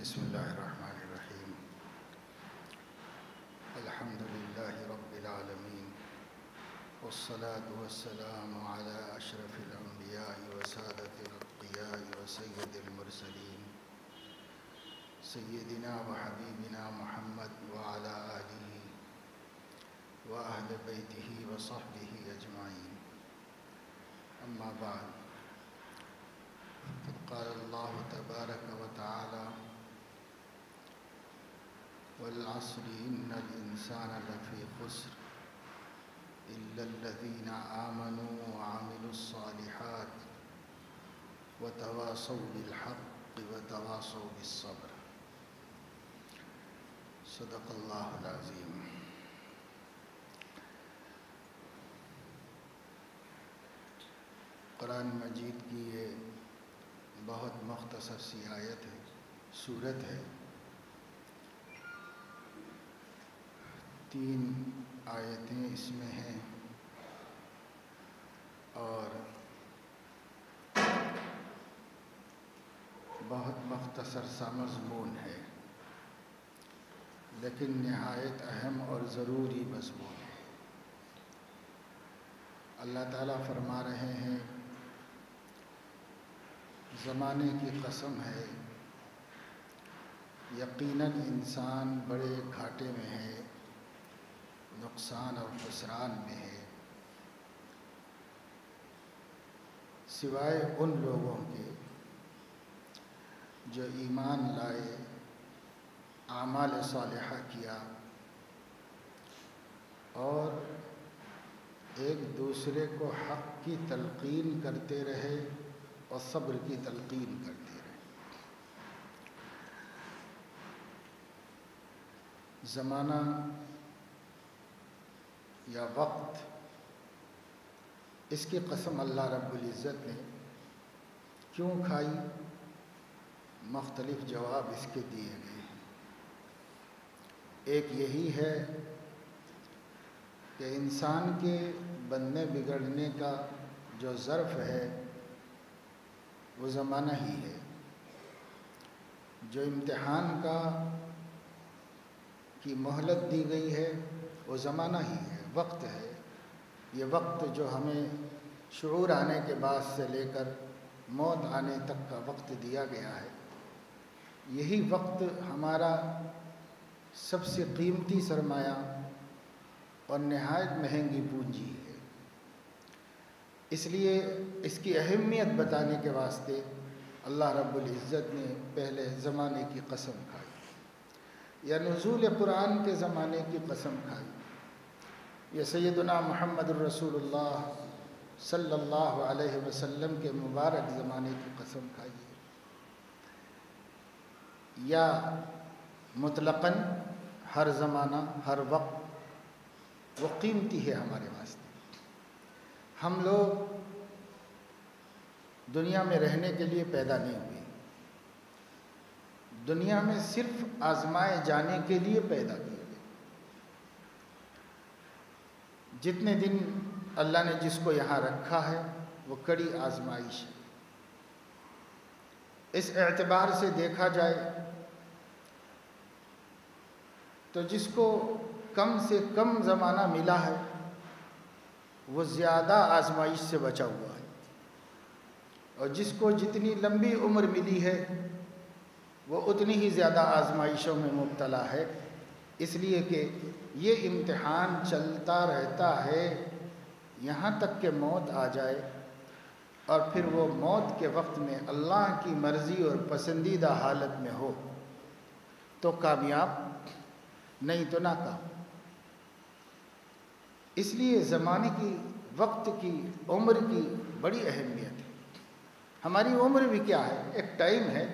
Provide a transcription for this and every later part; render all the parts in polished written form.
بسم اللہ الرحمن الرحیم الحمد للہ رب العالمین والصلاة والسلام علی اشرف الانبیاء وسادۃ الاتقیاء وسید المرسلین سیدنا وحبیبنا محمد وعلی آلہ واہل بیتہ وصحبہ اجمعین، اما بعد، قال اللہ تبارک وتعالی والعصر ان الانسان لفی خسر الا الذین آمنوا وعملوا الصالحات وتواصوا بالحق وتواصوا بالصبر۔ صدق اللہ العظیم۔ قرآن مجید کی یہ بہت مختصر سی آیت ہے، سورت ہے، 3 آیتیں اس میں ہیں اور بہت مختصر سا مضمون ہے، لیکن نہایت اہم اور ضروری مضمون ہے۔ اللہ تعالیٰ فرما رہے ہیں، زمانے کی قسم ہے، یقیناً انسان بڑے گھاٹے میں ہے، نقصان اور خسران میں ہے، سوائے ان لوگوں کے جو ایمان لائے، اعمال صالحہ کیا اور ایک دوسرے کو حق کی تلقین کرتے رہے اور صبر کی تلقین کرتے رہے۔ زمانہ یا وقت، اس کی قسم اللہ رب العزت نے کیوں کھائی؟ مختلف جواب اس کے دیے گئے ہیں۔ ایک یہی ہے کہ انسان کے بننے بگڑنے کا جو ظرف ہے وہ زمانہ ہی ہے، جو امتحان کی مہلت دی گئی ہے وہ زمانہ ہی ہے، وقت ہے۔ یہ وقت جو ہمیں شعور آنے کے بعد سے لے کر موت آنے تک کا وقت دیا گیا ہے، یہی وقت ہمارا سب سے قیمتی سرمایہ اور نہایت مہنگی پونجی ہے۔ اس لیے اس کی اہمیت بتانے کے واسطے اللہ رب العزت نے پہلے زمانے کی قسم کھائی، یا نزول قرآن کے زمانے کی قسم کھائی، یا سیدنا محمد الرسول اللہ صلی اللہ علیہ وسلم کے مبارک زمانے کی قسم کھائی، یا مطلقاً ہر زمانہ، ہر وقت وہ قیمتی ہے ہمارے واسطے۔ ہم لوگ دنیا میں رہنے کے لیے پیدا نہیں ہوئے، دنیا میں صرف آزمائے جانے کے لیے پیدا کیے گئے۔ جتنے دن اللہ نے جس کو یہاں رکھا ہے وہ کڑی آزمائش ہے۔ اس اعتبار سے دیکھا جائے تو جس کو کم سے کم زمانہ ملا ہے وہ زیادہ آزمائش سے بچا ہوا ہے، اور جس کو جتنی لمبی عمر ملی ہے وہ اتنی ہی زیادہ آزمائشوں میں مبتلا ہے، اس لیے کہ یہ امتحان چلتا رہتا ہے یہاں تک کہ موت آ جائے، اور پھر وہ موت کے وقت میں اللہ کی مرضی اور پسندیدہ حالت میں ہو تو کامیاب، نہیں تو ناکام۔ اس لیے زمانے کی، وقت کی، عمر کی بڑی اہمیت ہے۔ ہماری عمر بھی کیا ہے؟ ایک ٹائم ہے،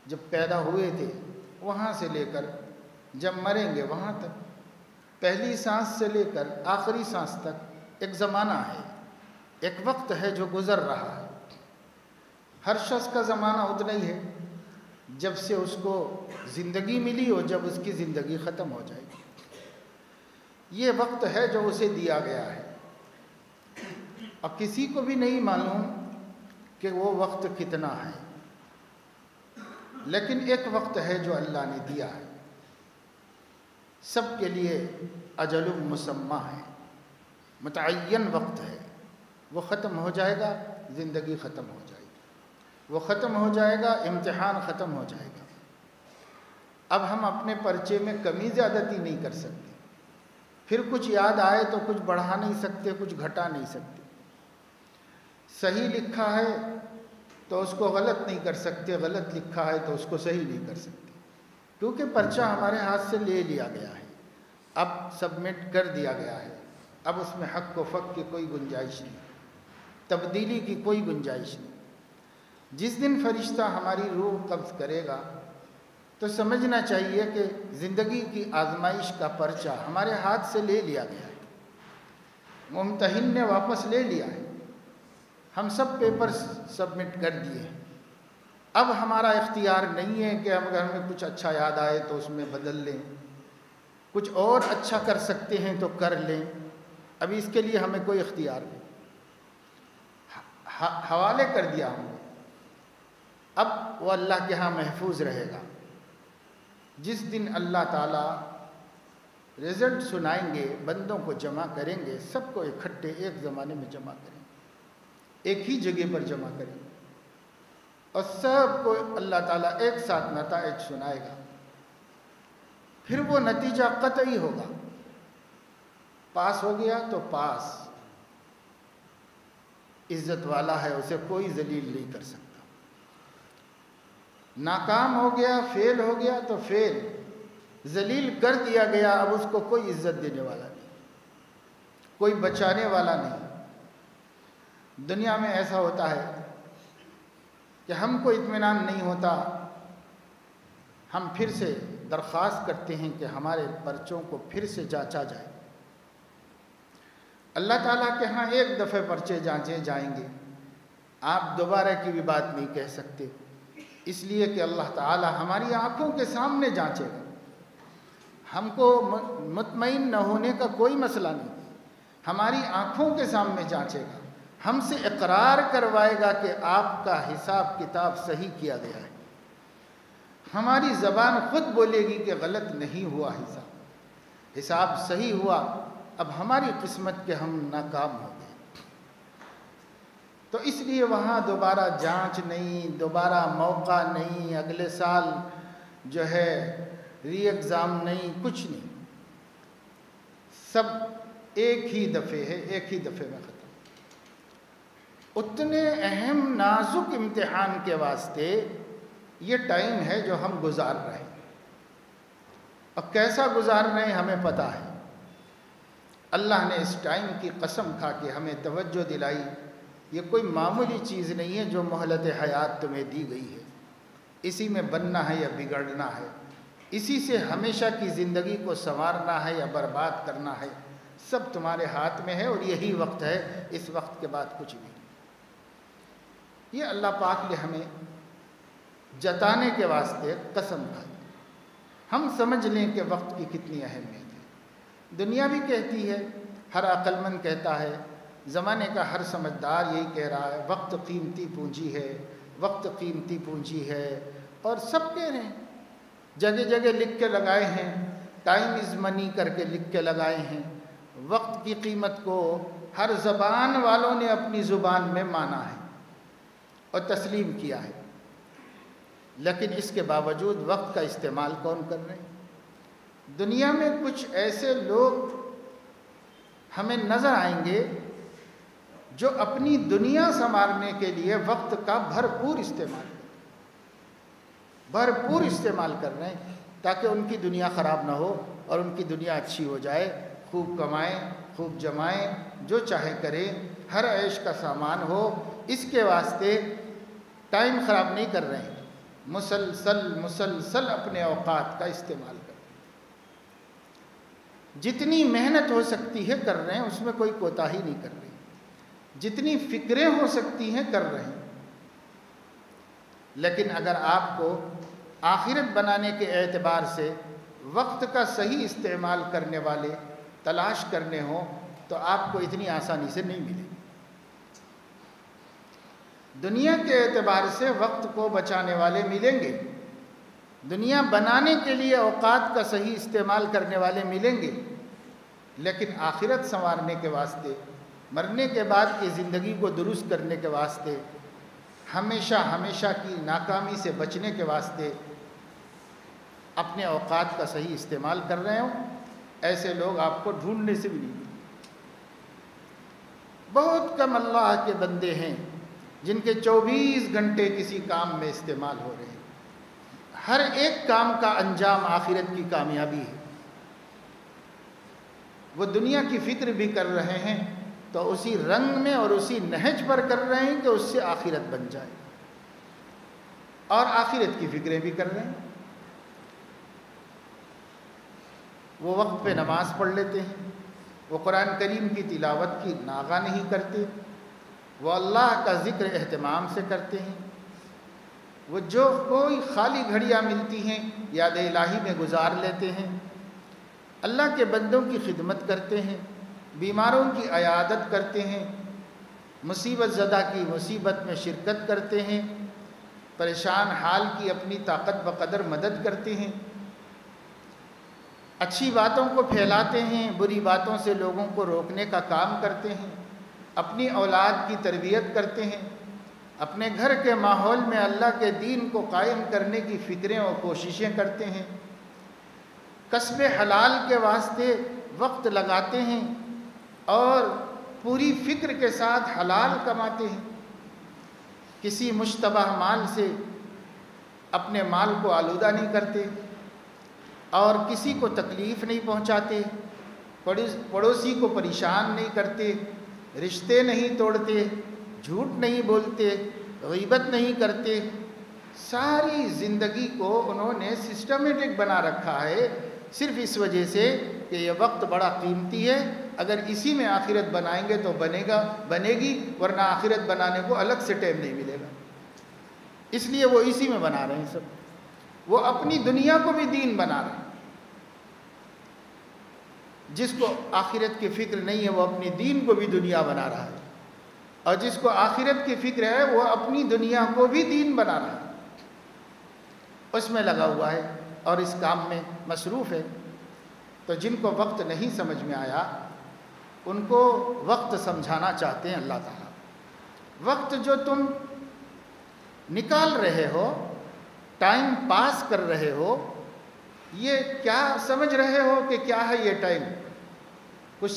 جب پیدا ہوئے تھے وہاں سے لے کر جب مریں گے وہاں تک، پہلی سانس سے لے کر آخری سانس تک ایک زمانہ ہے، ایک وقت ہے جو گزر رہا ہے۔ ہر شخص کا زمانہ اتنا ہی ہے جب سے اس کو زندگی ملی اور جب اس کی زندگی ختم ہو جائے گی۔ یہ وقت ہے جو اسے دیا گیا ہے، اب کسی کو بھی نہیں معلوم کہ وہ وقت کتنا ہے، لیکن ایک وقت ہے جو اللہ نے دیا ہے، سب کے لیے اجل مسمى ہے، متعین وقت ہے، وہ ختم ہو جائے گا، زندگی ختم ہو جائے گی، وہ ختم ہو جائے گا، امتحان ختم ہو جائے گا۔ اب ہم اپنے پرچے میں کمی زیادتی نہیں کر سکتے، پھر کچھ یاد آئے تو کچھ بڑھا نہیں سکتے، کچھ گھٹا نہیں سکتے۔ صحیح لکھا ہے تو اس کو غلط نہیں کر سکتے، غلط لکھا ہے تو اس کو صحیح نہیں کر سکتے، کیونکہ پرچہ ہمارے ہاتھ سے لے لیا گیا ہے، اب سبمٹ کر دیا گیا ہے، اب اس میں حق و فق کی کوئی گنجائش نہیں، تبدیلی کی کوئی گنجائش نہیں۔ جس دن فرشتہ ہماری روح قبض کرے گا تو سمجھنا چاہیے کہ زندگی کی آزمائش کا پرچہ ہمارے ہاتھ سے لے لیا گیا ہے، ممتحن نے واپس لے لیا ہے، ہم سب پیپر سبمٹ کر دیے ہیں۔ اب ہمارا اختیار نہیں ہے کہ اگر ہمیں کچھ اچھا یاد آئے تو اس میں بدل لیں، کچھ اور اچھا کر سکتے ہیں تو کر لیں، ابھی اس کے لیے ہمیں کوئی اختیار نہیں، حوالے کر دیا ہم نے، اب وہ اللہ کے ہاں محفوظ رہے گا۔ جس دن اللہ تعالیٰ رزلٹ سنائیں گے، بندوں کو جمع کریں گے، سب کو اکٹھے ایک زمانے میں جمع کریں گے، ایک ہی جگہ پر جمع کریں گے، اور سب کو اللہ تعالیٰ ایک ساتھ نتائج سنائے گا۔ پھر وہ نتیجہ قطعی ہوگا، پاس ہو گیا تو پاس، عزت والا ہے، اسے کوئی ذلیل نہیں کر سکتا۔ ناکام ہو گیا، فیل ہو گیا تو فیل، ذلیل کر دیا گیا، اب اس کو کوئی عزت دینے والا نہیں، کوئی بچانے والا نہیں۔ دنیا میں ایسا ہوتا ہے کہ ہم کو اطمینان نہیں ہوتا، ہم پھر سے درخواست کرتے ہیں کہ ہمارے پرچوں کو پھر سے جانچا جائے۔ اللہ تعالیٰ کے ہاں ایک دفعہ پرچے جانچے جائیں گے، آپ دوبارہ کی بھی بات نہیں کہہ سکتے، اس لیے کہ اللہ تعالیٰ ہماری آنکھوں کے سامنے جانچے گا۔ ہم کو مطمئن نہ ہونے کا کوئی مسئلہ نہیں، ہماری آنکھوں کے سامنے جانچے گا، ہم سے اقرار کروائے گا کہ آپ کا حساب کتاب صحیح کیا گیا ہے۔ ہماری زبان خود بولے گی کہ غلط نہیں ہوا، حساب صحیح ہوا، اب ہماری قسمت کے ہم ناکام ہو گئے۔ تو اس لیے وہاں دوبارہ جانچ نہیں، دوبارہ موقع نہیں، اگلے سال جو ہے ری ایگزام نہیں، کچھ نہیں، سب ایک ہی دفعے ہے، ایک ہی دفعے میں ختم۔ اتنے اہم نازک امتحان کے واسطے یہ ٹائم ہے جو ہم گزار رہے ہیں، اور کیسا گزار رہے ہیں ہمیں پتہ ہے۔ اللہ نے اس ٹائم کی قسم کھا کے ہمیں توجہ دلائی، یہ کوئی معمولی چیز نہیں ہے جو مہلت حیات تمہیں دی گئی ہے، اسی میں بننا ہے یا بگڑنا ہے، اسی سے ہمیشہ کی زندگی کو سنوارنا ہے یا برباد کرنا ہے، سب تمہارے ہاتھ میں ہے، اور یہی وقت ہے، اس وقت کے بعد کچھ نہیں۔ یہ اللہ پاک نے ہمیں جتانے کے واسطے قسم کھائی، ہم سمجھ لیں کہ وقت کی کتنی اہمیت ہے۔ دنیا بھی کہتی ہے، ہر عقل مند کہتا ہے، زمانے کا ہر سمجھدار یہی کہہ رہا ہے، وقت قیمتی پونجی ہے، وقت قیمتی پونجی ہے، اور سب کہہ رہے ہیں، جگہ جگہ لکھ کے لگائے ہیں، ٹائم از منی کر کے لکھ کے لگائے ہیں۔ وقت کی قیمت کو ہر زبان والوں نے اپنی زبان میں مانا ہے اور تسلیم کیا ہے، لیکن اس کے باوجود وقت کا استعمال کون کر رہے ہیں؟ دنیا میں کچھ ایسے لوگ ہمیں نظر آئیں گے جو اپنی دنیا سنوارنے کے لیے وقت کا بھرپور استعمال کر رہے ہیں، تاکہ ان کی دنیا خراب نہ ہو اور ان کی دنیا اچھی ہو جائے، خوب کمائیں، خوب جمائیں، جو چاہے کریں، ہر عیش کا سامان ہو، اس کے واسطے ٹائم خراب نہیں کر رہے ہیں، مسلسل اپنے اوقات کا استعمال کر رہے ہیں، جتنی محنت ہو سکتی ہے کر رہے ہیں، اس میں کوئی کوتاہی نہیں کر رہے، جتنی فکریں ہو سکتی ہیں کر رہے ہیں۔ لیکن اگر آپ کو آخرت بنانے کے اعتبار سے وقت کا صحیح استعمال کرنے والے تلاش کرنے ہوں تو آپ کو اتنی آسانی سے نہیں ملے۔ دنیا کے اعتبار سے وقت کو بچانے والے ملیں گے، دنیا بنانے کے لیے اوقات کا صحیح استعمال کرنے والے ملیں گے، لیکن آخرت سنوارنے کے واسطے، مرنے کے بعد کی زندگی کو درست کرنے کے واسطے، ہمیشہ ہمیشہ کی ناکامی سے بچنے کے واسطے اپنے اوقات کا صحیح استعمال کر رہے ہوں، ایسے لوگ آپ کو ڈھونڈنے سے بھی نہیں ملیں۔ بہت کم اللہ کے بندے ہیں جن کے 24 گھنٹے کسی کام میں استعمال ہو رہے ہیں۔ ہر ایک کام کا انجام آخرت کی کامیابی ہے۔ وہ دنیا کی فکر بھی کر رہے ہیں تو اسی رنگ میں اور اسی نہج پر کر رہے ہیں کہ اس سے آخرت بن جائے، اور آخرت کی فکریں بھی کر رہے ہیں۔ وہ وقت پہ نماز پڑھ لیتے ہیں، وہ قرآن کریم کی تلاوت کی ناغہ نہیں کرتے، وہ اللہ کا ذکر اہتمام سے کرتے ہیں، وہ جو کوئی خالی گھڑیاں ملتی ہیں یاد الہی میں گزار لیتے ہیں، اللہ کے بندوں کی خدمت کرتے ہیں، بیماروں کی عیادت کرتے ہیں، مصیبت زدہ کی مصیبت میں شرکت کرتے ہیں، پریشان حال کی اپنی طاقت بقدر مدد کرتے ہیں، اچھی باتوں کو پھیلاتے ہیں، بری باتوں سے لوگوں کو روکنے کا کام کرتے ہیں، اپنی اولاد کی تربیت کرتے ہیں، اپنے گھر کے ماحول میں اللہ کے دین کو قائم کرنے کی فکریں اور کوششیں کرتے ہیں، کسب حلال کے واسطے وقت لگاتے ہیں اور پوری فکر کے ساتھ حلال کماتے ہیں، کسی مشتبہ مال سے اپنے مال کو آلودہ نہیں کرتے اور کسی کو تکلیف نہیں پہنچاتے، پڑوسی کو پریشان نہیں کرتے، رشتے نہیں توڑتے، جھوٹ نہیں بولتے، غیبت نہیں کرتے۔ ساری زندگی کو انہوں نے سسٹمیٹک بنا رکھا ہے، صرف اس وجہ سے کہ یہ وقت بڑا قیمتی ہے، اگر اسی میں آخرت بنائیں گے تو بنے گی، ورنہ آخرت بنانے کو الگ سے ٹائم نہیں ملے گا، اس لیے وہ اسی میں بنا رہے ہیں سب۔ وہ اپنی دنیا کو بھی دین بنا رہے ہیں۔ جس کو آخرت کی فکر نہیں ہے وہ اپنی دین کو بھی دنیا بنا رہا ہے، اور جس کو آخرت کی فکر ہے وہ اپنی دنیا کو بھی دین بنا رہا ہے، اس میں لگا ہوا ہے اور اس کام میں مصروف ہے۔ تو جن کو وقت نہیں سمجھ میں آیا ان کو وقت سمجھانا چاہتے ہیں اللہ تعالیٰ۔ وقت جو تم نکال رہے ہو، ٹائم پاس کر رہے ہو، یہ کیا سمجھ رہے ہو کہ کیا ہے یہ ٹائم؟ کچھ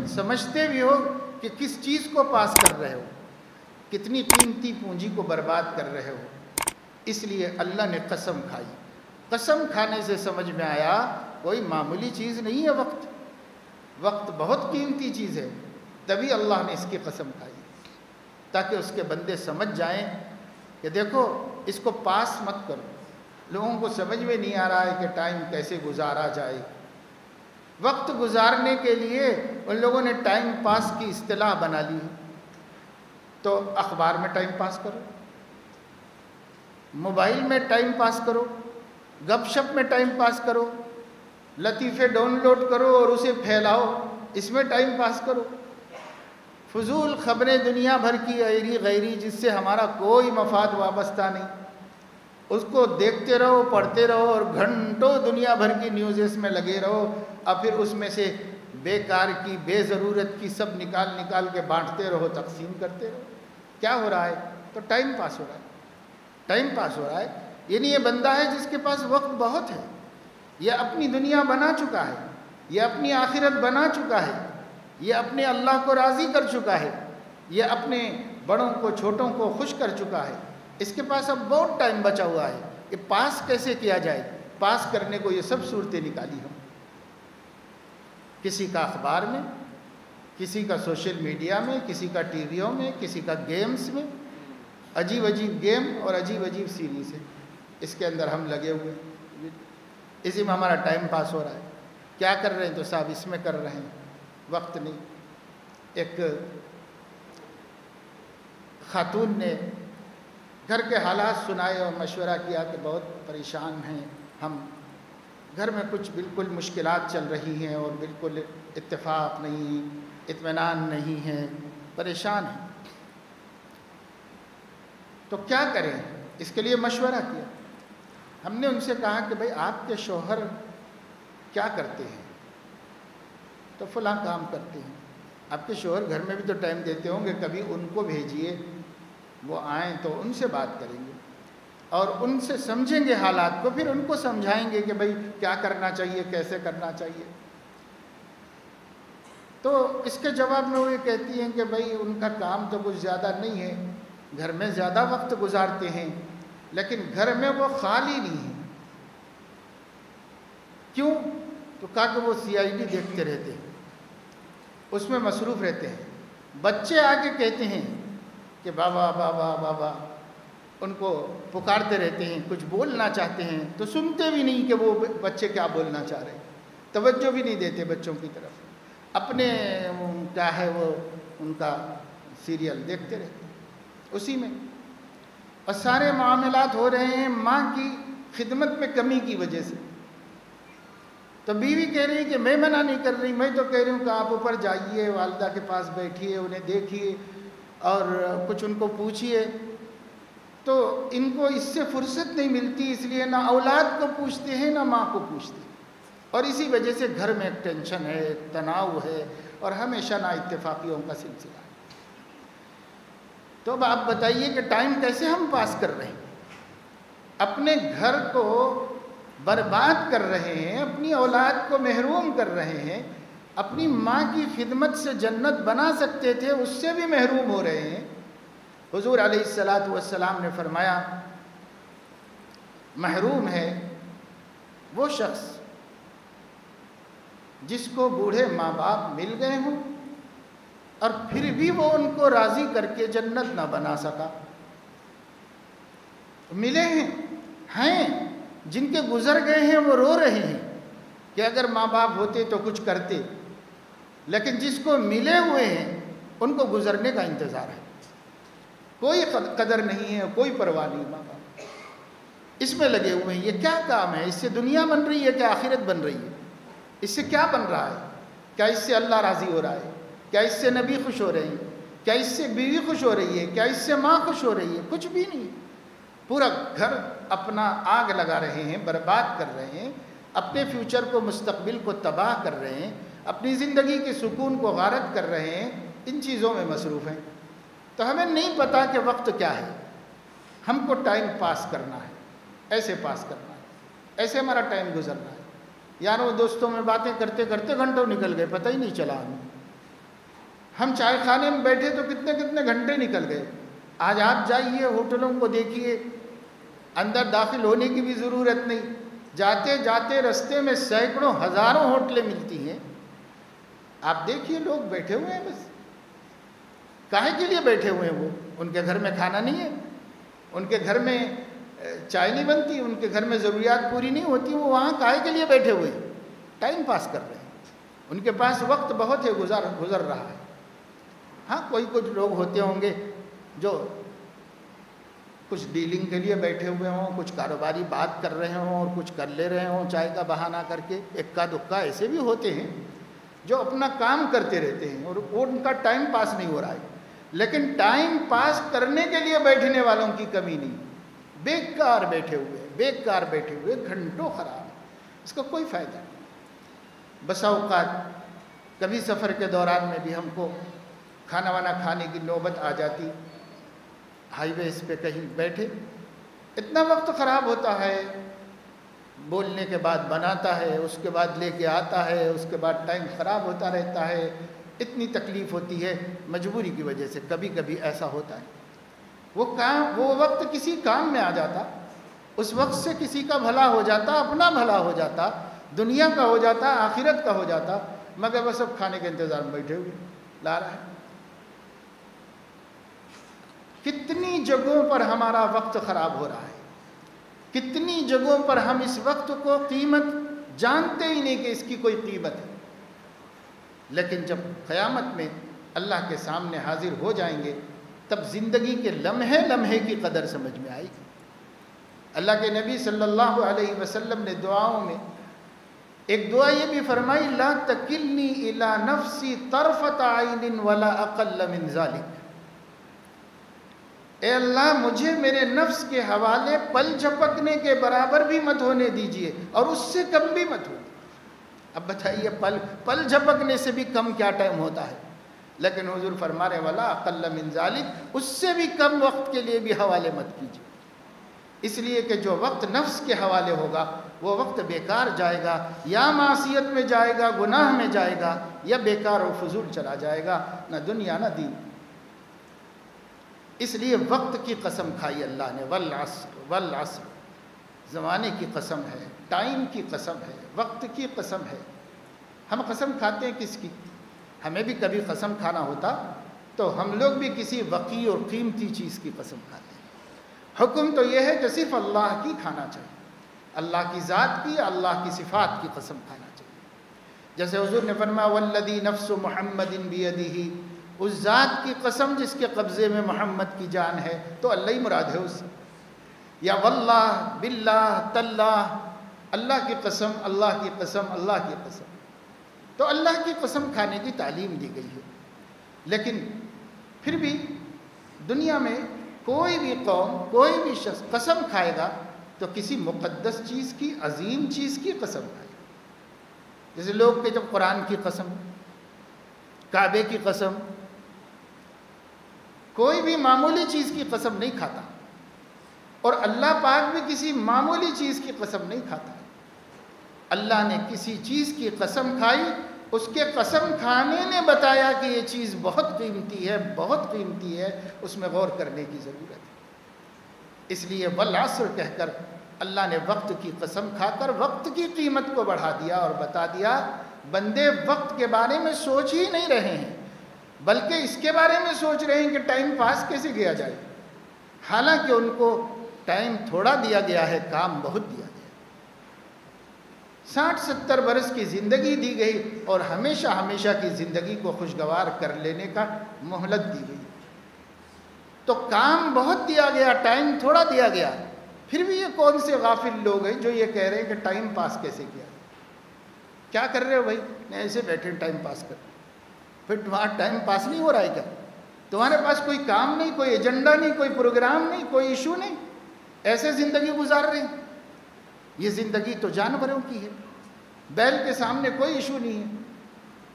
سمجھتے بھی ہو کہ کس چیز کو پاس کر رہے ہو، کتنی قیمتی پونجی کو برباد کر رہے ہو؟ اس لیے اللہ نے قسم کھائی۔ قسم کھانے سے سمجھ میں آیا کوئی معمولی چیز نہیں ہے وقت، وقت بہت قیمتی چیز ہے، تبھی اللہ نے اس کی قسم کھائی تاکہ اس کے بندے سمجھ جائیں کہ دیکھو اس کو پاس مت کرو۔ لوگوں کو سمجھ میں نہیں آ رہا ہے کہ ٹائم کیسے گزارا جائے۔ وقت گزارنے کے لیے ان لوگوں نے ٹائم پاس کی اصطلاح بنا لی ہے، تو اخبار میں ٹائم پاس کرو، موبائل میں ٹائم پاس کرو، گپ شپ میں ٹائم پاس کرو، لطیفے ڈاؤن لوڈ کرو اور اسے پھیلاؤ، اس میں ٹائم پاس کرو، فضول خبریں دنیا بھر کی ایری غیری جس سے ہمارا کوئی مفاد وابستہ نہیں، اس کو دیکھتے رہو، پڑھتے رہو اور گھنٹوں دنیا بھر کی نیوزز میں لگے رہو، اور پھر اس میں سے بیکار کی بے ضرورت کی سب نکال کے بانٹتے رہو، تقسیم کرتے رہو۔ کیا ہو رہا ہے؟ تو ٹائم پاس ہو رہا ہے، ٹائم پاس ہو رہا ہے۔ یعنی یہ بندہ ہے جس کے پاس وقت بہت ہے، یہ اپنی دنیا بنا چکا ہے، یہ اپنی آخرت بنا چکا ہے، یہ اپنے اللہ کو راضی کر چکا ہے، یہ اپنے بڑوں کو چھوٹوں کو خوش کر چکا ہے، اس کے پاس اب بہت ٹائم بچا ہوا ہے کہ پاس کیسے کیا جائے۔ پاس کرنے کو یہ سب صورتیں نکالی ہم، کسی کا اخبار میں، کسی کا سوشل میڈیا میں، کسی کا ٹی ویوں میں، کسی کا گیمز میں، عجیب عجیب گیم اور عجیب عجیب سیریز ہے، اس کے اندر ہم لگے ہوئے، اسی میں ہمارا ٹائم پاس ہو رہا ہے۔ کیا کر رہے ہیں؟ تو صاحب اس میں کر رہے ہیں، وقت نہیں۔ ایک خاتون نے گھر کے حالات سنائے اور مشورہ کیا کہ بہت پریشان ہیں ہم، گھر میں کچھ بالکل مشکلات چل رہی ہیں اور بالکل اتفاق نہیں، اطمینان نہیں ہے، پریشان ہیں، تو کیا کریں؟ اس کے لیے مشورہ کیا۔ ہم نے ان سے کہا کہ بھئی آپ کے شوہر کیا کرتے ہیں؟ تو فلاں کام کرتے ہیں۔ آپ کے شوہر گھر میں بھی تو ٹائم دیتے ہوں گے، کبھی ان کو بھیجیے، وہ آئیں تو ان سے بات کریں گے اور ان سے سمجھیں گے حالات کو، پھر ان کو سمجھائیں گے کہ بھئی کیا کرنا چاہیے، کیسے کرنا چاہیے۔ تو اس کے جواب میں وہ یہ کہتی ہیں کہ بھئی ان کا کام تو کچھ زیادہ نہیں ہے، گھر میں زیادہ وقت گزارتے ہیں، لیکن گھر میں وہ خالی نہیں ہیں۔ کیوں؟ تو کہا کہ وہ CID دیکھتے رہتے ہیں، اس میں مصروف رہتے ہیں۔ بچے آ کے کہتے ہیں کہ بابا بابا بابا، ان کو پکارتے رہتے ہیں، کچھ بولنا چاہتے ہیں تو سنتے بھی نہیں کہ وہ بچے کیا بولنا چاہ رہے ہیں، توجہ بھی نہیں دیتے بچوں کی طرف، اپنے کیا ہے وہ ان کا سیریل دیکھتے رہتے ہیں اسی میں، اور سارے معاملات ہو رہے ہیں ماں کی خدمت میں کمی کی وجہ سے۔ تو بیوی کہہ رہی کہ میں منع نہیں کر رہی، میں تو کہہ رہی ہوں کہ آپ اوپر جائیے، والدہ کے پاس بیٹھیے، انہیں دیکھیے اور کچھ ان کو پوچھیے۔ تو ان کو اس سے فرصت نہیں ملتی، اس لیے نہ اولاد کو پوچھتے ہیں نہ ماں کو پوچھتے ہیں، اور اسی وجہ سے گھر میں ایک ٹینشن ہے، ایک تناؤ ہے، اور ہمیشہ نا اتفاقیوں کا سلسلہ ہے۔ تو اب آپ بتائیے کہ ٹائم کیسے ہم پاس کر رہے ہیں؟ اپنے گھر کو برباد کر رہے ہیں، اپنی اولاد کو محروم کر رہے ہیں، اپنی ماں کی خدمت سے جنت بنا سکتے تھے اس سے بھی محروم ہو رہے ہیں۔ حضور علیہ السلام نے فرمایا محروم ہے وہ شخص جس کو بوڑھے ماں باپ مل گئے ہوں اور پھر بھی وہ ان کو راضی کر کے جنت نہ بنا سکا۔ ملے ہیں جن کے گزر گئے ہیں وہ رو رہے ہیں کہ اگر ماں باپ ہوتے تو کچھ کرتے، لیکن جس کو ملے ہوئے ہیں ان کو گزرنے کا انتظار ہے، کوئی قدر نہیں ہے، کوئی پرواہ نہیں ماں باپ، اس میں لگے ہوئے ہیں۔ یہ کیا کام ہے؟ اس سے دنیا بن رہی ہے کیا آخرت بن رہی ہے؟ اس سے کیا بن رہا ہے؟ کیا اس سے اللہ راضی ہو رہا ہے؟ کیا اس سے نبی خوش ہو رہے ہیں؟ کیا اس سے بیوی خوش ہو رہی ہے؟ کیا اس سے ماں خوش ہو رہی ہے؟ کچھ بھی نہیں۔ پورا گھر اپنا آگ لگا رہے ہیں، برباد کر رہے ہیں، اپنے فیوچر کو، مستقبل کو تباہ کر رہے ہیں، اپنی زندگی کے سکون کو غارت کر رہے ہیں، ان چیزوں میں مصروف ہیں۔ تو ہمیں نہیں پتا کہ وقت کیا ہے، ہم کو ٹائم پاس کرنا ہے، ایسے پاس کرنا ہے، ایسے ہمارا ٹائم گزرنا ہے۔ یاروں دوستوں میں باتیں کرتے کرتے گھنٹوں نکل گئے، پتہ ہی نہیں چلا ہمیں۔ ہم چائے خانے میں بیٹھے تو کتنے کتنے گھنٹے نکل گئے۔ آج آپ جائیے ہوٹلوں کو دیکھیے، اندر داخل ہونے کی بھی ضرورت نہیں، جاتے جاتے رستے میں سینکڑوں ہزاروں ہوٹلیں ملتی ہیں۔ آپ دیکھیے لوگ بیٹھے ہوئے ہیں، بس کاہے کے لیے بیٹھے ہوئے ہیں؟ وہ ان کے گھر میں کھانا نہیں ہے، ان کے گھر میں چائے نہیں بنتی، ان کے گھر میں ضروریات پوری نہیں ہوتی، وہ وہاں کاہے کے لیے بیٹھے ہوئے ہیں؟ ٹائم پاس کر رہے ہیں۔ ان کے پاس وقت بہت ہے، گزر رہا ہے۔ ہاں کوئی کچھ لوگ ہوتے ہوں گے جو کچھ ڈیلنگ کے لیے بیٹھے ہوئے ہوں، کچھ کاروباری بات کر رہے ہوں اور کچھ کر لے رہے ہوں چائے کا بہانہ کر کے، اکا دکا ایسے بھی ہوتے ہیں جو اپنا کام کرتے رہتے ہیں اور ان کا ٹائم پاس نہیں ہو رہا ہے۔ لیکن ٹائم پاس کرنے کے لیے بیٹھنے والوں کی کمی نہیں، بیکار بیٹھے ہوئے گھنٹوں خراب، اس کا کوئی فائدہ نہیں۔ بسا اوقات کبھی سفر کے دوران میں بھی ہم کو کھانا وانا کھانے کی نوبت آ جاتی، ہائی ویز پہ کہیں بیٹھے، اتنا وقت خراب ہوتا ہے، بولنے کے بعد بناتا ہے، اس کے بعد لے کے آتا ہے، اس کے بعد ٹائم خراب ہوتا رہتا ہے، اتنی تکلیف ہوتی ہے مجبوری کی وجہ سے، کبھی کبھی ایسا ہوتا ہے۔ وہ وقت کسی کام میں آ جاتا، اس وقت سے کسی کا بھلا ہو جاتا، اپنا بھلا ہو جاتا، دنیا کا ہو جاتا، آخرت کا ہو جاتا، مگر وہ سب کھانے کے انتظار میں بیٹھے ہوئے لا رہا ہے۔ کتنی جگہوں پر ہمارا وقت خراب ہو رہا ہے، کتنی جگہوں پر ہم اس وقت کو قیمت جانتے ہی نہیں کہ اس کی کوئی قیمت ہے، لیکن جب قیامت میں اللہ کے سامنے حاضر ہو جائیں گے تب زندگی کے لمحے لمحے کی قدر سمجھ میں آئے گی۔ اللہ کے نبی صلی اللہ علیہ وسلم نے دعاؤں میں ایک دعا یہ بھی فرمائی، لا تکلنی الی نفسی طرفۃ عین ولا اقل من ذلک، اے اللہ مجھے میرے نفس کے حوالے پل جھپکنے کے برابر بھی مت ہونے دیجئے اور اس سے کم بھی مت ہونے. اب بتائیے پل جھپکنے سے بھی کم کیا ٹائم ہوتا ہے؟ لیکن حضور فرمانے والا اقل من ذالک، اس سے بھی کم وقت کے لیے بھی حوالے مت کیجیے. اس لیے کہ جو وقت نفس کے حوالے ہوگا وہ وقت بیکار جائے گا، یا معصیت میں جائے گا، گناہ میں جائے گا، یا بیکار و فضول چلا جائے گا، نہ دنیا نہ دین. اس لیے وقت کی قسم کھائی اللہ نے، والعصر، زمانے کی قسم ہے، ٹائم کی قسم ہے، وقت کی قسم ہے. ہم قسم کھاتے ہیں کس کی؟ ہمیں بھی کبھی قسم کھانا ہوتا تو ہم لوگ بھی کسی وقیع اور قیمتی چیز کی قسم کھاتے ہیں. حکم تو یہ ہے کہ صرف اللہ کی کھانا چاہیے، اللہ کی ذات کی، اللہ کی صفات کی قسم کھانا چاہیے. جیسے حضور نے فرمایا والذی نفس محمد بیدہ، اس ذات کی قسم جس کے قبضے میں محمد کی جان ہے، تو اللہ ہی مراد ہے اس سے. یا واللہ، باللہ، تاللہ، اللہ کی قسم، اللہ کی قسم، اللہ کی قسم. تو اللہ کی قسم کھانے کی تعلیم دی گئی ہے. لیکن پھر بھی دنیا میں کوئی بھی قوم، کوئی بھی شخص قسم کھائے گا تو کسی مقدس چیز کی، عظیم چیز کی قسم کھائے گا. جیسے لوگ کہ جب قرآن کی قسم، کعبے کی قسم، کوئی بھی معمولی چیز کی قسم نہیں کھاتا. اور اللہ پاک بھی کسی معمولی چیز کی قسم نہیں کھاتا. اللہ نے کسی چیز کی قسم کھائی، اس کے قسم کھانے نے بتایا کہ یہ چیز بہت قیمتی ہے، بہت قیمتی ہے، اس میں غور کرنے کی ضرورت ہے. اس لیے والعصر کہہ کر اللہ نے وقت کی قسم کھا کر وقت کی قیمت کو بڑھا دیا اور بتا دیا بندے وقت کے بارے میں سوچ ہی نہیں رہے ہیں، بلکہ اس کے بارے میں سوچ رہے ہیں کہ ٹائم پاس کیسے کیا جائے. حالانکہ ان کو ٹائم تھوڑا دیا گیا ہے، کام بہت دیا گیا. 60-70 برس کی زندگی دی گئی اور ہمیشہ ہمیشہ کی زندگی کو خوشگوار کر لینے کا مہلت دی گئی. تو کام بہت دیا گیا، ٹائم تھوڑا دیا گیا. پھر بھی یہ کون سے غافل لوگ ہیں جو یہ کہہ رہے ہیں کہ ٹائم پاس کیسے کیا؟ کیا کر رہے ہو بھائی؟ نہیں، ایسے بیٹھے ٹائم پاس کر. پھر تمہارا ٹائم پاس نہیں ہو رہا ہے کیا؟ تمہارے پاس کوئی کام نہیں، کوئی ایجنڈا نہیں، کوئی پروگرام نہیں، کوئی ایشو نہیں، ایسے زندگی گزار رہے ہیں. یہ زندگی تو جانوروں کی ہے. بیل کے سامنے کوئی ایشو نہیں ہے،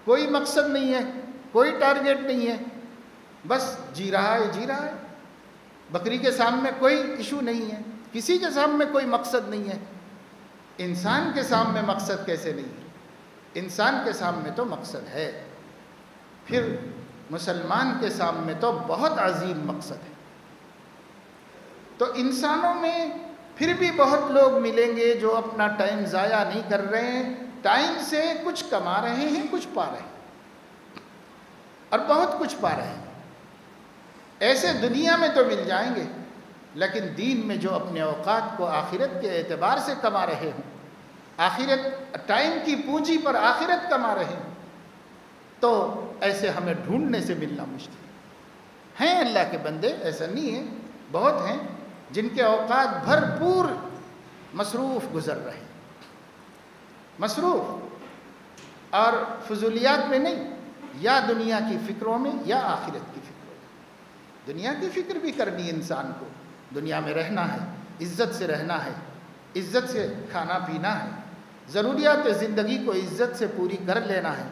کوئی مقصد نہیں ہے، کوئی ٹارگیٹ نہیں ہے، بس جی رہا ہے، جی رہا ہے. بکری کے سامنے کوئی ایشو نہیں ہے، کسی کے سامنے کوئی مقصد نہیں ہے. انسان کے سامنے مقصد کیسے نہیں ہے؟ انسان کے سامنے تو مقصد ہے. پھر مسلمان کے سامنے تو بہت عظیم مقصد ہے. تو انسانوں میں پھر بھی بہت لوگ ملیں گے جو اپنا ٹائم ضائع نہیں کر رہے ہیں، ٹائم سے کچھ کما رہے ہیں، کچھ پا رہے ہیں، اور بہت کچھ پا رہے ہیں. ایسے دنیا میں تو مل جائیں گے، لیکن دین میں جو اپنے اوقات کو آخرت کے اعتبار سے کما رہے ہوں، آخرت، ٹائم کی پونجی پر آخرت کما رہے ہیں، تو ایسے ہمیں ڈھونڈنے سے ملنا مشکل ہیں. اللہ کے بندے، ایسا نہیں ہے، بہت ہیں جن کے اوقات بھرپور مصروف گزر رہے ہیں. مصروف اور فضولیات میں نہیں، یا دنیا کی فکروں میں یا آخرت کی فکروں میں. دنیا کی فکر بھی کرنی انسان کو، دنیا میں رہنا ہے، عزت سے رہنا ہے، عزت سے کھانا پینا ہے، ضروریات زندگی کو عزت سے پوری کر لینا ہے.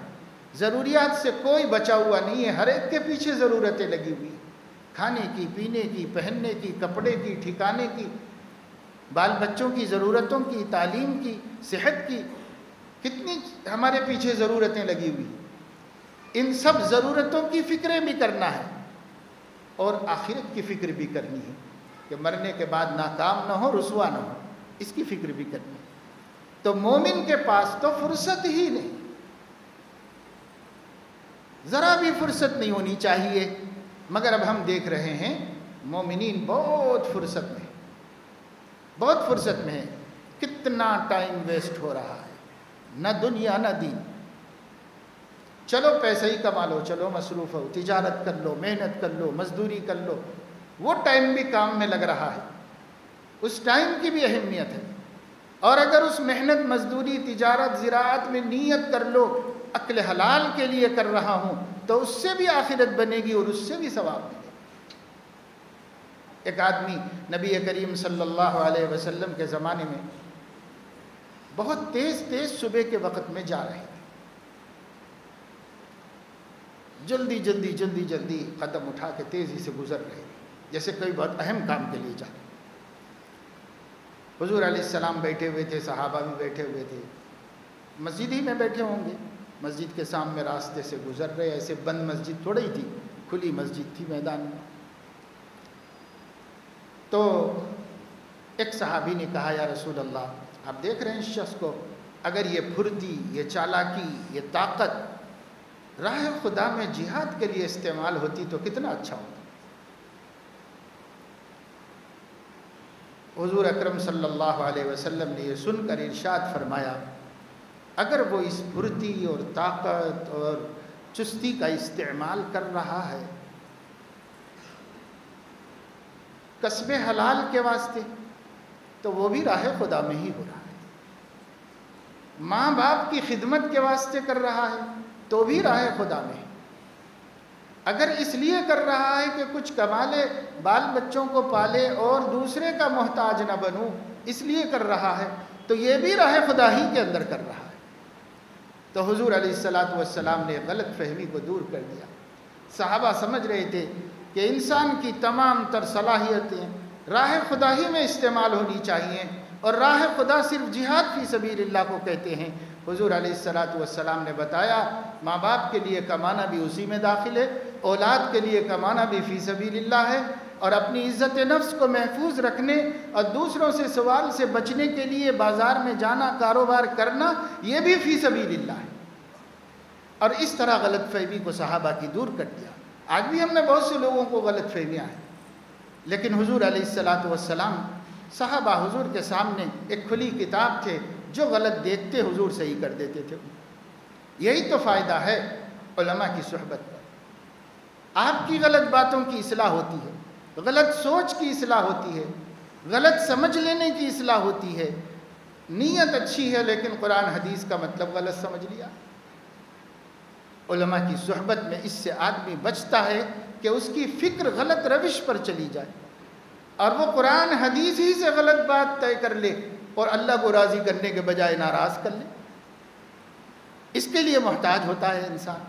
ضروریات سے کوئی بچا ہوا نہیں ہے، ہر ایک کے پیچھے ضرورتیں لگی ہوئی ہیں، کھانے کی، پینے کی، پہننے کی، کپڑے کی، ٹھکانے کی، بال بچوں کی ضرورتوں کی، تعلیم کی، صحت کی، کتنی ہمارے پیچھے ضرورتیں لگی ہوئی. ان سب ضرورتوں کی فکریں بھی کرنا ہے اور آخرت کی فکر بھی کرنی ہے کہ مرنے کے بعد ناکام نہ ہو، رسوا نہ ہو، اس کی فکر بھی کرنی ہے. تو مومن کے پاس تو فرصت ہی نہیں، ذرا بھی فرصت نہیں ہونی چاہیے. مگر اب ہم دیکھ رہے ہیں مومنین بہت فرصت میں، بہت فرصت میں ہے. کتنا ٹائم ویسٹ ہو رہا ہے، نہ دنیا نہ دین. چلو پیسہ ہی کما لو، چلو مصروف ہو، تجارت کر لو، محنت کر لو، مزدوری کر لو. وہ ٹائم بھی کام میں لگ رہا ہے، اس ٹائم کی بھی اہمیت ہے. اور اگر اس محنت، مزدوری، تجارت، زراعت میں نیت کر لو اکل حلال کے لیے کر رہا ہوں، تو اس سے بھی آخرت بنے گی اور اس سے بھی ثواب ملے گا. ایک آدمی نبی کریم صلی اللہ علیہ وسلم کے زمانے میں بہت تیز تیز صبح کے وقت میں جا رہے تھے، جلدی جلدی جلدی جلدی قدم اٹھا کے تیزی سے گزر رہے تھے، جیسے کوئی بہت اہم کام کے لیے جا رہے۔ حضور علیہ السلام بیٹھے ہوئے تھے، صحابہ بھی بیٹھے ہوئے تھے، مسجد ہی میں بیٹھے ہوں گے، مسجد کے سامنے راستے سے گزر رہے، ایسے بند مسجد تھوڑی تھی، کھلی مسجد تھی میدان میں۔ تو ایک صحابی نے کہا یا رسول اللہ، آپ دیکھ رہے ہیں اس شخص کو، اگر یہ پھرتی، یہ چالاکی، یہ طاقت راہ خدا میں جہاد کے لیے استعمال ہوتی تو کتنا اچھا ہوتا۔ حضور اکرم صلی اللہ علیہ وسلم نے یہ سن کر ارشاد فرمایا، اگر وہ اس پھرتی اور طاقت اور چستی کا استعمال کر رہا ہے کسب حلال کے واسطے تو وہ بھی راہ خدا میں ہی ہو رہا ہے، ماں باپ کی خدمت کے واسطے کر رہا ہے تو بھی راہ خدا میں ہے، اگر اس لیے کر رہا ہے کہ کچھ کما لے، بال بچوں کو پالے اور دوسرے کا محتاج نہ بنوں، اس لیے کر رہا ہے تو یہ بھی راہ خدا ہی کے اندر کر رہا ہے۔ تو حضور علیہ السلام نے غلط فہمی کو دور کر دیا۔ صحابہ سمجھ رہے تھے کہ انسان کی تمام تر صلاحیتیں راہ خدا ہی میں استعمال ہونی چاہیے، اور راہ خدا صرف جہاد فی سبیل اللہ کو کہتے ہیں۔ حضور علیہ السلام نے بتایا ماں باپ کے لیے کمانا بھی اسی میں داخل ہے، اولاد کے لیے کمانا بھی فی سبیل اللہ ہے، اور اپنی عزت نفس کو محفوظ رکھنے اور دوسروں سے سوال سے بچنے کے لیے بازار میں جانا، کاروبار کرنا، یہ بھی فی سبیل اللہ ہے۔ اور اس طرح غلط فہمی کو صحابہ کی دور کر دیا۔ آج بھی ہم نے بہت سے لوگوں کو غلط فہمیاں ہیں، لیکن حضور علیہ السلام صحابہ حضور کے سامنے ایک کھلی کتاب تھے، جو غلط دیکھتے حضور صحیح کر دیتے تھے۔ یہی تو فائدہ ہے علماء کی صحبت کا۔ آپ کی غلط باتوں کی اصلاح ہوتی ہے، غلط سوچ کی اصلاح ہوتی ہے، غلط سمجھ لینے کی اصلاح ہوتی ہے۔ نیت اچھی ہے لیکن قرآن حدیث کا مطلب غلط سمجھ لیا۔ علماء کی صحبت میں اس سے آدمی بچتا ہے کہ اس کی فکر غلط روش پر چلی جائے اور وہ قرآن حدیث ہی سے غلط بات طے کر لے اور اللہ کو راضی کرنے کے بجائے ناراض کر لے۔ اس کے لیے محتاج ہوتا ہے انسان،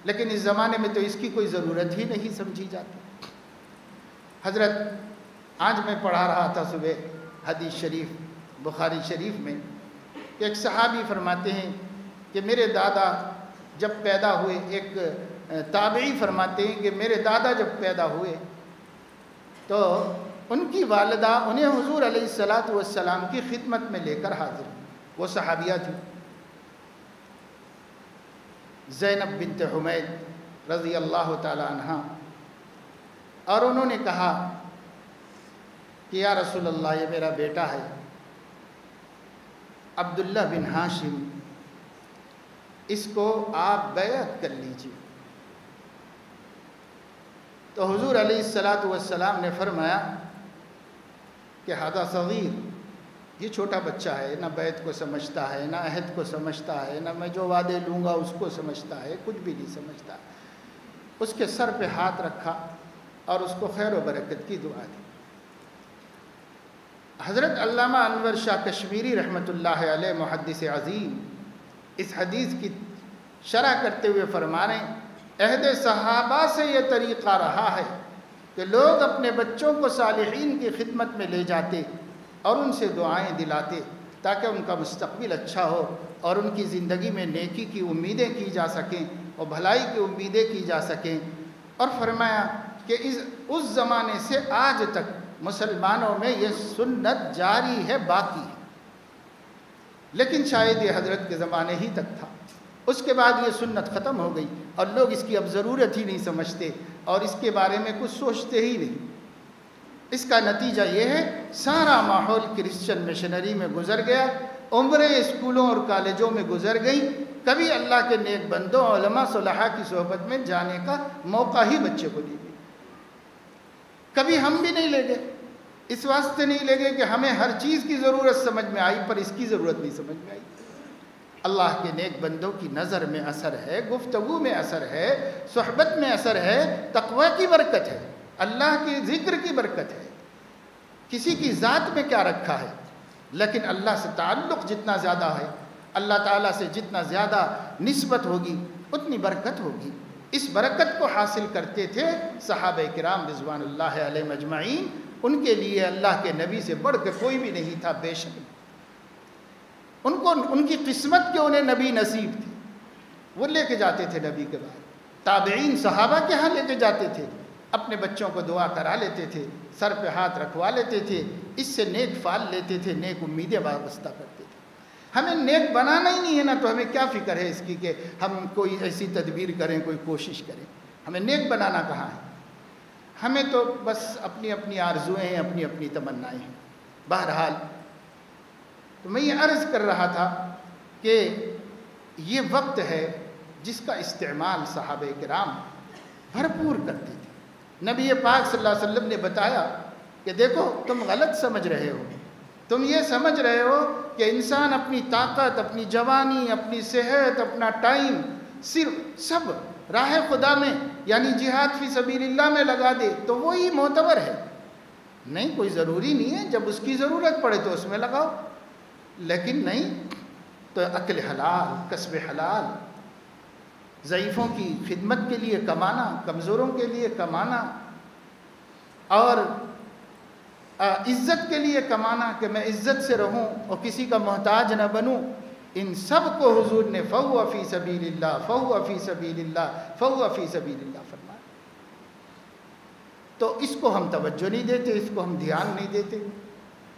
لیکن اس زمانے میں تو اس کی کوئی ضرورت ہی نہیں سمجھی جاتی۔ حضرت آج میں پڑھا رہا تھا صبح حدیث شریف بخاری شریف میں کہ ایک صحابی فرماتے ہیں کہ میرے دادا جب پیدا ہوئے، ایک تابعی فرماتے ہیں کہ میرے دادا جب پیدا ہوئے تو ان کی والدہ انہیں حضور علیہ السلام کی خدمت میں لے کر حاضر ہوئی۔ وہ صحابیہ تھی زینب بنت حمید رضی اللہ تعالی عنہا، اور انہوں نے کہا کہ یا رسول اللہ، یہ میرا بیٹا ہے عبداللہ بن ہاشم، اس کو آپ بیعت کر لیجیے۔ تو حضور علیہ السلام نے فرمایا کہ ھذا صغیر، یہ چھوٹا بچہ ہے، نہ بیعت کو سمجھتا ہے، نہ عہد کو سمجھتا ہے، نہ میں جو وعدے لوں گا اس کو سمجھتا ہے، کچھ بھی نہیں سمجھتا۔ اس کے سر پہ ہاتھ رکھا اور اس کو خیر و برکت کی دعا دی۔ حضرت علامہ انور شاہ کشمیری رحمۃ اللہ علیہ محدث عظیم اس حدیث کی شرح کرتے ہوئے فرما رہے ہیں، عہد صحابہ سے یہ طریقہ رہا ہے کہ لوگ اپنے بچوں کو صالحین کی خدمت میں لے جاتے اور ان سے دعائیں دلاتے تاکہ ان کا مستقبل اچھا ہو اور ان کی زندگی میں نیکی کی امیدیں کی جا سکیں اور بھلائی کی امیدیں کی جا سکیں۔ اور فرمایا کہ اس زمانے سے آج تک مسلمانوں میں یہ سنت جاری ہے، باقی ہے، لیکن شاید یہ حضرت کے زمانے ہی تک تھا، اس کے بعد یہ سنت ختم ہو گئی اور لوگ اس کی اب ضرورت ہی نہیں سمجھتے اور اس کے بارے میں کچھ سوچتے ہی نہیں۔ اس کا نتیجہ یہ ہے سارا ماحول کرسچن مشنری میں گزر گیا، عمریں اسکولوں اور کالجوں میں گزر گئیں، کبھی اللہ کے نیک بندوں علماء صلحاء کی صحبت میں جانے کا موقع ہی بچے کو نہیں ملا۔ کبھی ہم بھی نہیں لے گئے، اس واسطے نہیں لے گئے کہ ہمیں ہر چیز کی ضرورت سمجھ میں آئی پر اس کی ضرورت نہیں سمجھ میں آئی۔ اللہ کے نیک بندوں کی نظر میں اثر ہے، گفتگو میں اثر ہے، صحبت میں اثر ہے، تقوی کی برکت ہے، اللہ کے ذکر کی برکت ہے۔ کسی کی ذات میں کیا رکھا ہے، لیکن اللہ سے تعلق جتنا زیادہ ہے، اللہ تعالیٰ سے جتنا زیادہ نسبت ہوگی اتنی برکت ہوگی۔ اس برکت کو حاصل کرتے تھے صحابہ کرام رضوان اللہ علیہم اجمعین۔ ان کے لیے اللہ کے نبی سے بڑھ کے کوئی بھی نہیں تھا، بے شک ان کی قسمت کے انہیں نبی نصیب تھی، وہ لے کے جاتے تھے نبی کے بعد۔ تابعین صحابہ کے ہاں لے کے جاتے تھے، اپنے بچوں کو دعا کرا لیتے تھے، سر پہ ہاتھ رکھوا لیتے تھے، اس سے نیک فال لیتے تھے، نیک امیدیں وابستہ کرتے تھے۔ ہمیں نیک بنانا ہی نہیں ہے نا، تو ہمیں کیا فکر ہے اس کی کہ ہم کوئی ایسی تدبیر کریں، کوئی کوشش کریں۔ ہمیں نیک بنانا کہاں ہے؟ ہمیں تو بس اپنی اپنی آرزوئیں ہیں، اپنی اپنی تمنائیں ہیں۔ بہرحال تو میں یہ عرض کر رہا تھا کہ یہ وقت ہے جس کا استعمال صحابہ کرام بھرپور کرتے تھے۔ نبی پاک صلی اللہ علیہ وسلم نے بتایا کہ دیکھو تم غلط سمجھ رہے ہو، تم یہ سمجھ رہے ہو کہ انسان اپنی طاقت، اپنی جوانی، اپنی صحت، اپنا ٹائم صرف سب راہ خدا میں یعنی جہاد فی سبیل اللہ میں لگا دے تو وہی معتبر ہے۔ نہیں، کوئی ضروری نہیں ہے، جب اس کی ضرورت پڑے تو اس میں لگاؤ، لیکن نہیں تو اکل حلال، کسب حلال، ضعیفوں کی خدمت کے لیے کمانا، کمزوروں کے لیے کمانا، اور عزت کے لیے کمانا کہ میں عزت سے رہوں اور کسی کا محتاج نہ بنوں، ان سب کو حضور نے فہو فی سبیل اللہ، فہو فی سبیل اللہ، فہو فی سبیل اللہ فرمایا۔ تو اس کو ہم توجہ نہیں دیتے، اس کو ہم دھیان نہیں دیتے۔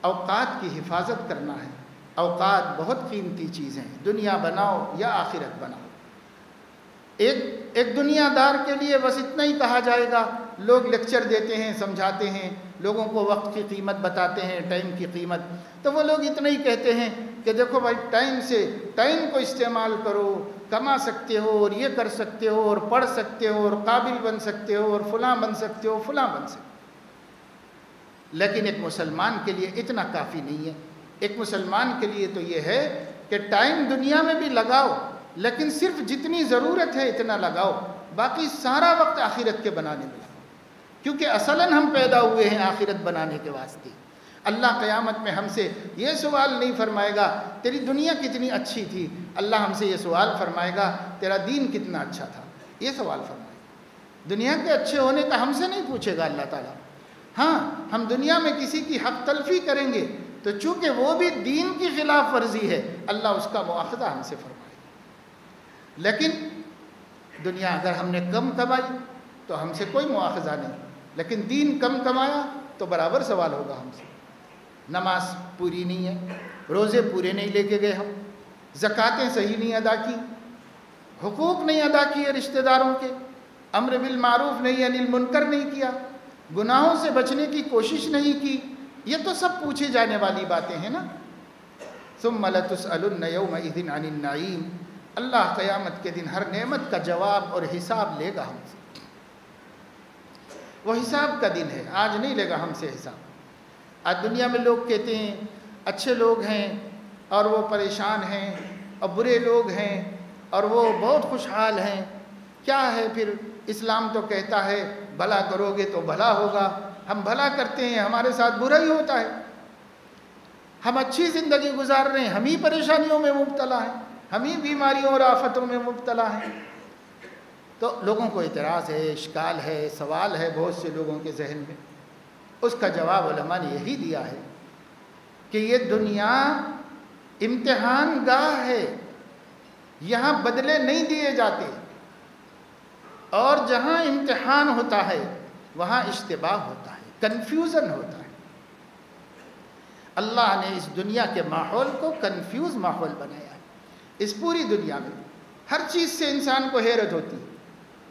اوقات کی حفاظت کرنا ہے۔ اوقات بہت قیمتی چیز ہیں، دنیا بناؤ یا آخرت بناؤ۔ ایک دنیا دار کے لیے بس اتنا ہی کہا جائے گا، لوگ لیکچر دیتے ہیں، سمجھاتے ہیں، لوگوں کو وقت کی قیمت بتاتے ہیں، ٹائم کی قیمت، تو وہ لوگ اتنا ہی کہتے ہیں کہ دیکھو بھائی ٹائم کو استعمال کرو، کما سکتے ہو اور یہ کر سکتے ہو اور پڑھ سکتے ہو اور قابل بن سکتے ہو اور فلاں بن سکتے ہو، فلاں بن سکتے ہو۔ لیکن ایک مسلمان کے لیے اتنا کافی نہیں ہے۔ ایک مسلمان کے لیے تو یہ ہے کہ ٹائم دنیا میں بھی لگاؤ، لیکن صرف جتنی ضرورت ہے اتنا لگاؤ، باقی سارا وقت آخرت کے بنانے میں لگاؤ، کیونکہ اصلاً ہم پیدا ہوئے ہیں آخرت بنانے کے واسطے۔ اللہ قیامت میں ہم سے یہ سوال نہیں فرمائے گا تیری دنیا کتنی اچھی تھی، اللہ ہم سے یہ سوال فرمائے گا تیرا دین کتنا اچھا تھا، یہ سوال فرمائے گا۔ دنیا کے اچھے ہونے کا ہم سے نہیں پوچھے گا اللہ تعالیٰ۔ ہاں، ہم دنیا میں کسی کی حق تلفی کریں گے تو چونکہ وہ بھی دین کی خلاف ورزی ہے، اللہ اس کا مواخذہ ہم سے فرمائے گا۔ لیکن دنیا اگر ہم نے کم کمائی تو ہم سے کوئی مواخذہ نہیں، لیکن دین کم کمایا تو برابر سوال ہوگا ہم سے۔ نماز پوری نہیں ہے، روزے پورے نہیں لے کے گئے ہم، زکوٰۃیں صحیح نہیں ادا کی، حقوق نہیں ادا کیے رشتہ داروں کے، امر بالمعروف نہیں انل منکر نہیں کیا، گناہوں سے بچنے کی کوشش نہیں کی، یہ تو سب پوچھے جانے والی باتیں ہیں نا۔ ثم لتسألن یومئذ عن النعیم، اللہ قیامت کے دن ہر نعمت کا جواب اور حساب لے گا ہم سے۔ وہ حساب کا دن ہے، آج نہیں لے گا ہم سے حساب۔ آج دنیا میں لوگ کہتے ہیں اچھے لوگ ہیں اور وہ پریشان ہیں، اور برے لوگ ہیں اور وہ بہت خوشحال ہیں۔ کیا ہے پھر؟ اسلام تو کہتا ہے بھلا کرو گے تو بھلا ہوگا، ہم بھلا کرتے ہیں ہمارے ساتھ برا ہی ہوتا ہے، ہم اچھی زندگی گزار رہے ہیں ہم ہی پریشانیوں میں مبتلا ہیں، ہم ہی بیماریوں اور آفتوں میں مبتلا ہیں۔ تو لوگوں کو اعتراض ہے، اشکال ہے، سوال ہے بہت سے لوگوں کے ذہن میں۔ اس کا جواب علماء نے یہی دیا ہے کہ یہ دنیا امتحان گاہ ہے، یہاں بدلے نہیں دیے جاتے، اور جہاں امتحان ہوتا ہے وہاں اشتباہ ہوتا ہے، کنفیوژن ہوتا ہے۔ اللہ نے اس دنیا کے ماحول کو کنفیوز ماحول بنایا ہے۔ اس پوری دنیا میں ہر چیز سے انسان کو حیرت ہوتی ہے،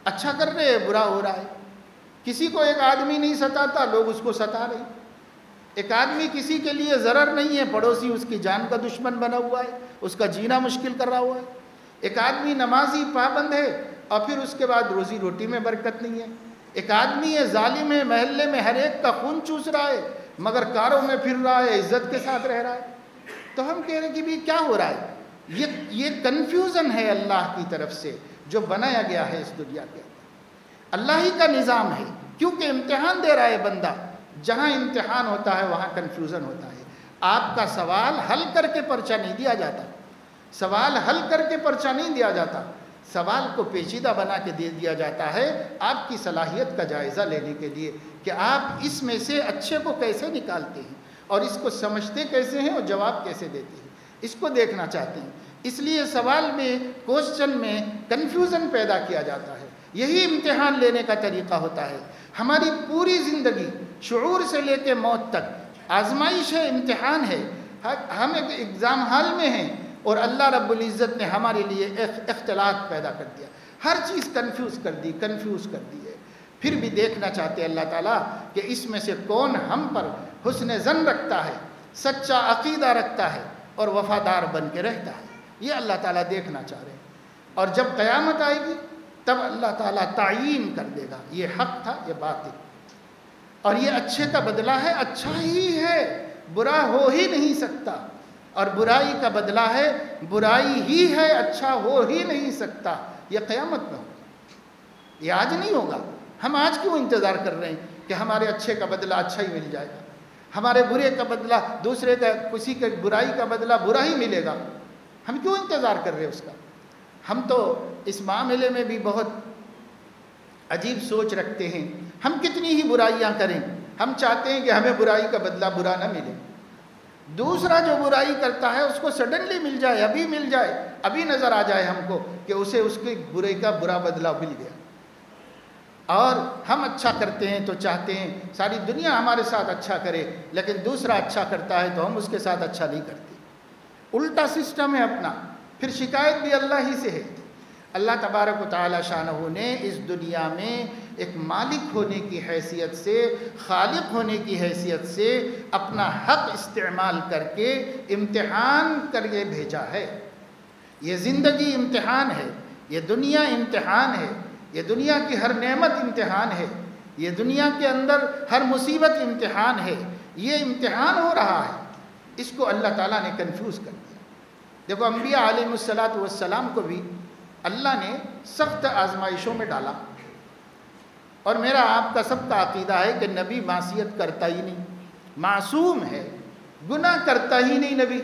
اچھا کر رہے برا ہو رہا ہے۔ کسی کو ایک آدمی نہیں ستاتا، لوگ اس کو ستا رہے ہیں۔ ایک آدمی کسی کے لیے ضرر نہیں ہے، پڑوسی اس کی جان کا دشمن بنا ہوا ہے، اس کا جینا مشکل کر رہا ہوا ہے۔ ایک آدمی نمازی پابند ہے اور پھر اس کے بعد روزی روٹی میں برکت نہیں ہے۔ ایک آدمی ہے ظالم ہے، محلے میں ہر ایک کا خون چوس رہا ہے مگر کاروں میں پھر رہا ہے، عزت کے ساتھ رہ رہا ہے۔ تو ہم کہہ رہے ہیں کہ بھی کیا ہو رہا ہے؟ یہ کنفیوژن ہے اللہ کی طرف سے جو بنایا گیا ہے اس دنیا کے اندر۔ اللہ ہی کا نظام ہے، کیونکہ امتحان دے رہا ہے بندہ جہاں امتحان ہوتا ہے وہاں کنفیوژن ہوتا ہے۔ آپ کا سوال حل کر کے پرچہ نہیں دیا جاتا، سوال حل کر کے پرچہ نہیں دیا جاتا، سوال کو پیچیدہ بنا کے دے دیا جاتا ہے آپ کی صلاحیت کا جائزہ لینے کے لیے کہ آپ اس میں سے اچھے کو کیسے نکالتے ہیں اور اس کو سمجھتے کیسے ہیں اور جواب کیسے دیتے ہیں، اس کو دیکھنا چاہتے ہیں۔ اس لیے سوال میں، کوسچن میں کنفیوژن پیدا کیا جاتا ہے۔ یہی امتحان لینے کا طریقہ ہوتا ہے۔ ہماری پوری زندگی شعور سے لے کے موت تک آزمائش ہے، امتحان ہے۔ ہم ایک ایگزام ہال میں ہیں اور اللہ رب العزت نے ہمارے لیے اختلاط پیدا کر دیا، ہر چیز کنفیوز کر دی ہے۔ پھر بھی دیکھنا چاہتے ہیں اللہ تعالیٰ کہ اس میں سے کون ہم پر حسن ظن رکھتا ہے، سچا عقیدہ رکھتا ہے اور وفادار بن کے رہتا ہے۔ یہ اللہ تعالیٰ دیکھنا چاہ رہے ہیں، اور جب قیامت آئے گی تب اللہ تعالیٰ تعیین کر دے گا یہ حق تھا، یہ باطل، اور یہ اچھے کا بدلہ ہے، اچھا ہی ہے، برا ہو ہی نہیں سکتا، اور برائی کا بدلہ ہے، برائی ہی ہے، اچھا ہو ہی نہیں سکتا۔ یہ قیامت میں ہوگا، یہ آج نہیں ہوگا۔ ہم آج کیوں انتظار کر رہے ہیں کہ ہمارے اچھے کا بدلہ اچھا ہی مل جائے گا، ہمارے برے کا بدلہ دوسرے کا، کسی کے برائی کا بدلہ برا ہی ملے گا؟ ہم کیوں انتظار کر رہے ہیں اس کا؟ ہم تو اس معاملے میں بھی بہت عجیب سوچ رکھتے ہیں۔ ہم کتنی ہی برائیاں کریں، ہم چاہتے ہیں کہ ہمیں برائی کا بدلہ برا نہ ملے، دوسرا جو برائی کرتا ہے اس کو سڈنلی مل جائے، ابھی مل جائے، ابھی نظر آ جائے ہم کو کہ اسے اس کے برے کا برا بدلہ مل گیا۔ اور ہم اچھا کرتے ہیں تو چاہتے ہیں ساری دنیا ہمارے ساتھ اچھا کرے، لیکن دوسرا اچھا کرتا ہے تو ہم اس کے ساتھ اچھا نہیں کرتے۔ الٹا سسٹم ہے اپنا، پھر شکایت بھی اللہ ہی سے ہے۔ اللہ تبارک و تعالی شانہ نے اس دنیا میں ایک مالک ہونے کی حیثیت سے، خالق ہونے کی حیثیت سے اپنا حق استعمال کر کے امتحان کر کے بھیجا ہے۔ یہ زندگی امتحان ہے، یہ دنیا امتحان ہے، یہ دنیا کی ہر نعمت امتحان ہے، یہ دنیا کے اندر ہر مصیبت امتحان ہے، یہ امتحان ہو رہا ہے۔ اس کو اللہ تعالیٰ نے کنفیوز کر دیا۔ دیکھو انبیاء علیہ السلام کو بھی اللہ نے سخت آزمائشوں میں ڈالا، اور میرا آپ کا سب کا عقیدہ ہے کہ نبی معصیت کرتا ہی نہیں، معصوم ہے، گناہ کرتا ہی نہیں نبی،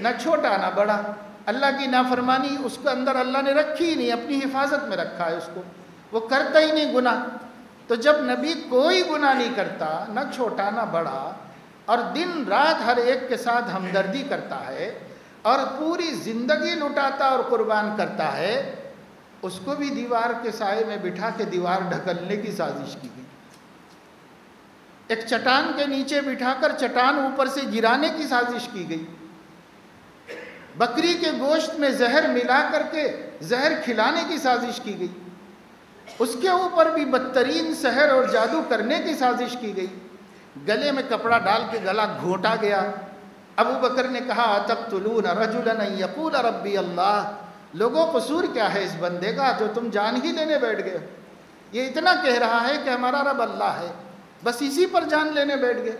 نہ چھوٹا نہ بڑا۔ اللہ کی نافرمانی اس کے اندر اللہ نے رکھی ہی نہیں، اپنی حفاظت میں رکھا ہے اس کو، وہ کرتا ہی نہیں گناہ۔ تو جب نبی کوئی گناہ نہیں کرتا، نہ چھوٹا نہ بڑا، اور دن رات ہر ایک کے ساتھ ہمدردی کرتا ہے اور پوری زندگی لٹاتا اور قربان کرتا ہے، اس کو بھی دیوار کے سائے میں بٹھا کے دیوار ڈھکلنے کی سازش کی گئی، ایک چٹان کے نیچے بٹھا کر چٹان اوپر سے گرانے کی سازش کی گئی، بکری کے گوشت میں زہر ملا کر کے زہر کھلانے کی سازش کی گئی، اس کے اوپر بھی بدترین سحر اور جادو کرنے کی سازش کی گئی، گلے میں کپڑا ڈال کے گلا گھونٹا گیا۔ ابو بکر نے کہا تقتلون رجلا ان یقول ربی اللہ، لوگوں قصور کیا ہے اس بندے کا جو تم جان ہی لینے بیٹھ گئے؟ یہ اتنا کہہ رہا ہے کہ ہمارا رب اللہ ہے، بس اسی پر جان لینے بیٹھ گئے۔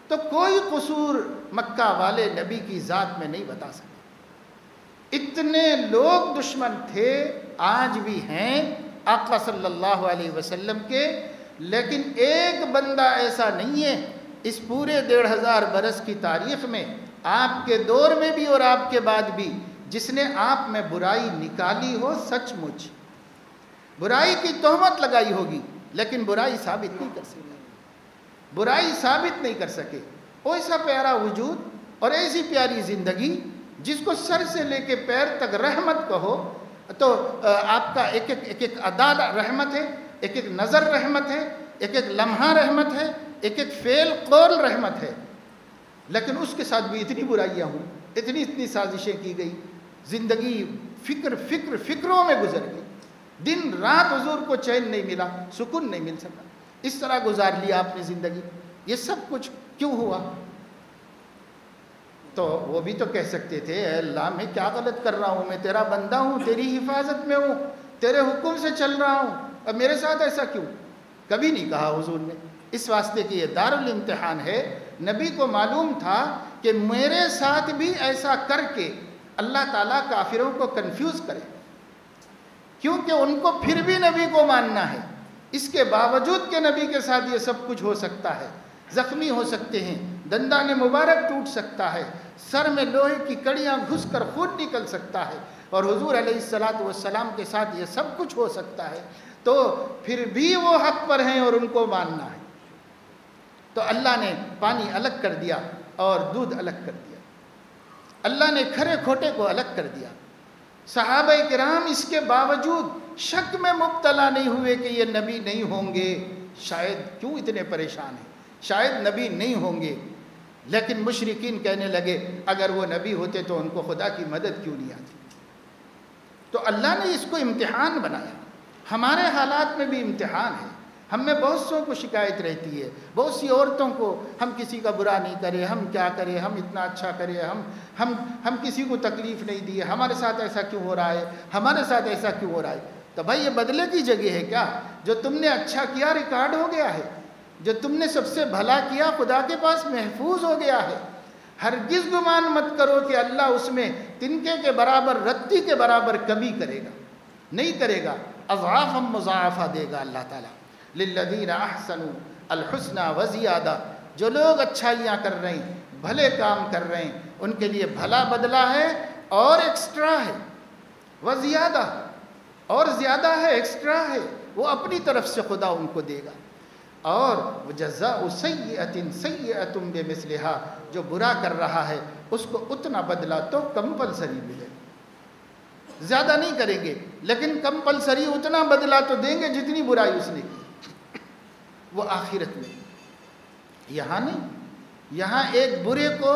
تو کوئی قصور مکہ والے نبی کی ذات میں نہیں بتا سکے۔ اتنے لوگ دشمن تھے، آج بھی ہیں آقا صلی اللہ علیہ وسلم کے، لیکن ایک بندہ ایسا نہیں ہے اس پورے 1500 برس کی تاریخ میں، آپ کے دور میں بھی اور آپ کے بعد بھی، جس نے آپ میں برائی نکالی ہو، سچ مچ برائی کی تہمت لگائی ہوگی لیکن برائی ثابت نہیں کر سکے، برائی ثابت نہیں کر سکے۔ ایسا پیارا وجود اور ایسی پیاری زندگی جس کو سر سے لے کے پیر تک رحمت کہو، تو آپ کا ایک ایک ادا رحمت ہے، ایک ایک نظر رحمت ہے، ایک ایک لمحہ رحمت ہے، ایک ایک فعل قول رحمت ہے، لیکن اس کے ساتھ بھی اتنی برائیاں ہوں، اتنی سازشیں کی گئی، زندگی فکروں میں گزر گئی، دن رات حضور کو چین نہیں ملا، سکون نہیں مل سکا، اس طرح گزار لیا آپ نے زندگی۔ یہ سب کچھ کیوں ہوا؟ تو وہ بھی تو کہہ سکتے تھے اے اللہ میں کیا غلط کر رہا ہوں، میں تیرا بندہ ہوں، تیری حفاظت میں ہوں، تیرے حکم سے چل رہا ہوں، اب میرے ساتھ ایسا کیوں؟ کبھی نہیں کہا حضور نے، اس واسطے کہ یہ دارالامتحان ہے۔ نبی کو معلوم تھا کہ میرے ساتھ بھی ایسا کر کے اللہ تعالیٰ کافروں کو کنفیوز کرے، کیونکہ ان کو پھر بھی نبی کو ماننا ہے، اس کے باوجود کہ نبی کے ساتھ یہ سب کچھ ہو سکتا ہے۔ زخمی ہو سکتے ہیں، دندان مبارک ٹوٹ سکتا ہے، سر میں لوہے کی کڑیاں گھس کر خون نکل سکتا ہے، اور حضور علیہ السلام کے ساتھ یہ سب کچھ ہو سکتا ہے، تو پھر بھی وہ حق پر ہیں اور ان کو ماننا ہے۔ تو اللہ نے پانی الگ کر دیا اور دودھ الگ کر دیا، اللہ نے کھرے کھوٹے کو الگ کر دیا۔ صحابہ کرام اس کے باوجود شک میں مبتلا نہیں ہوئے کہ یہ نبی نہیں ہوں گے، شاید کیوں اتنے پریشان ہیں، شاید نبی نہیں ہوں گے، لیکن مشرکین کہنے لگے اگر وہ نبی ہوتے تو ان کو خدا کی مدد کیوں نہیں آتی۔ تو اللہ نے اس کو امتحان بنایا، ہمارے حالات میں بھی امتحان ہے۔ ہم میں بہت سو کو شکایت رہتی ہے، بہت سی عورتوں کو ہم کسی کا برا نہیں کرے، ہم کیا کریں، ہم اتنا اچھا کریں، ہم کسی کو تکلیف نہیں دیے، ہمارے ساتھ ایسا کیوں ہو رہا ہے، ہمارے ساتھ ایسا کیوں ہو رہا ہے۔ تو بھائی یہ بدلے کی جگہ ہے کیا؟ جو تم نے اچھا کیا ریکارڈ ہو گیا ہے، جو تم نے سب سے بھلا کیا خدا کے پاس محفوظ ہو گیا ہے۔ ہرگز گمان مت کرو کہ اللہ اس میں تنکے کے برابر، رتی کے برابر کمی کرے گا، نہیں کرے گا، اضعافا مضاعفہ دے گا اللہ تعالیٰ۔ للذین احسنوا الحسنى وزیادہ، جو لوگ اچھائیاں کر رہے ہیں، بھلے کام کر رہے ہیں، ان کے لیے بھلا بدلہ ہے اور ایکسٹرا ہے، وزیادہ، اور زیادہ ہے، ایکسٹرا ہے، وہ اپنی طرف سے خدا ان کو دے گا۔ اور وجزاء سیئۃ سیئۃ بمثلھا، جو برا کر رہا ہے اس کو اتنا بدلہ تو کمپلسری ملے گا، زیادہ نہیں کریں گے لیکن کمپلسری اتنا بدلہ تو دیں گے جتنی برائی اس نے کی، وہ آخرت میں۔ یہاں نہیں، یہاں ایک برے کو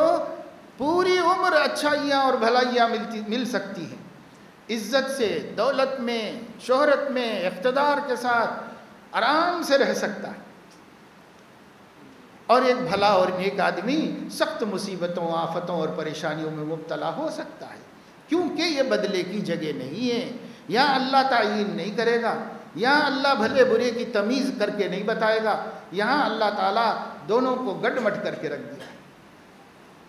پوری عمر اچھائیاں اور بھلائیاں مل سکتی ہیں، عزت سے، دولت میں، شہرت میں، اقتدار کے ساتھ آرام سے رہ سکتا ہے، اور ایک بھلا اور نیک آدمی سخت مصیبتوں، آفتوں اور پریشانیوں میں مبتلا ہو سکتا ہے، کیونکہ یہ بدلے کی جگہ نہیں ہے۔ یہاں اللہ تعیین نہیں کرے گا، یہاں اللہ بھلے برے کی تمیز کر کے نہیں بتائے گا، یہاں اللہ تعالیٰ دونوں کو گڈ مٹ کر کے رکھ دیا۔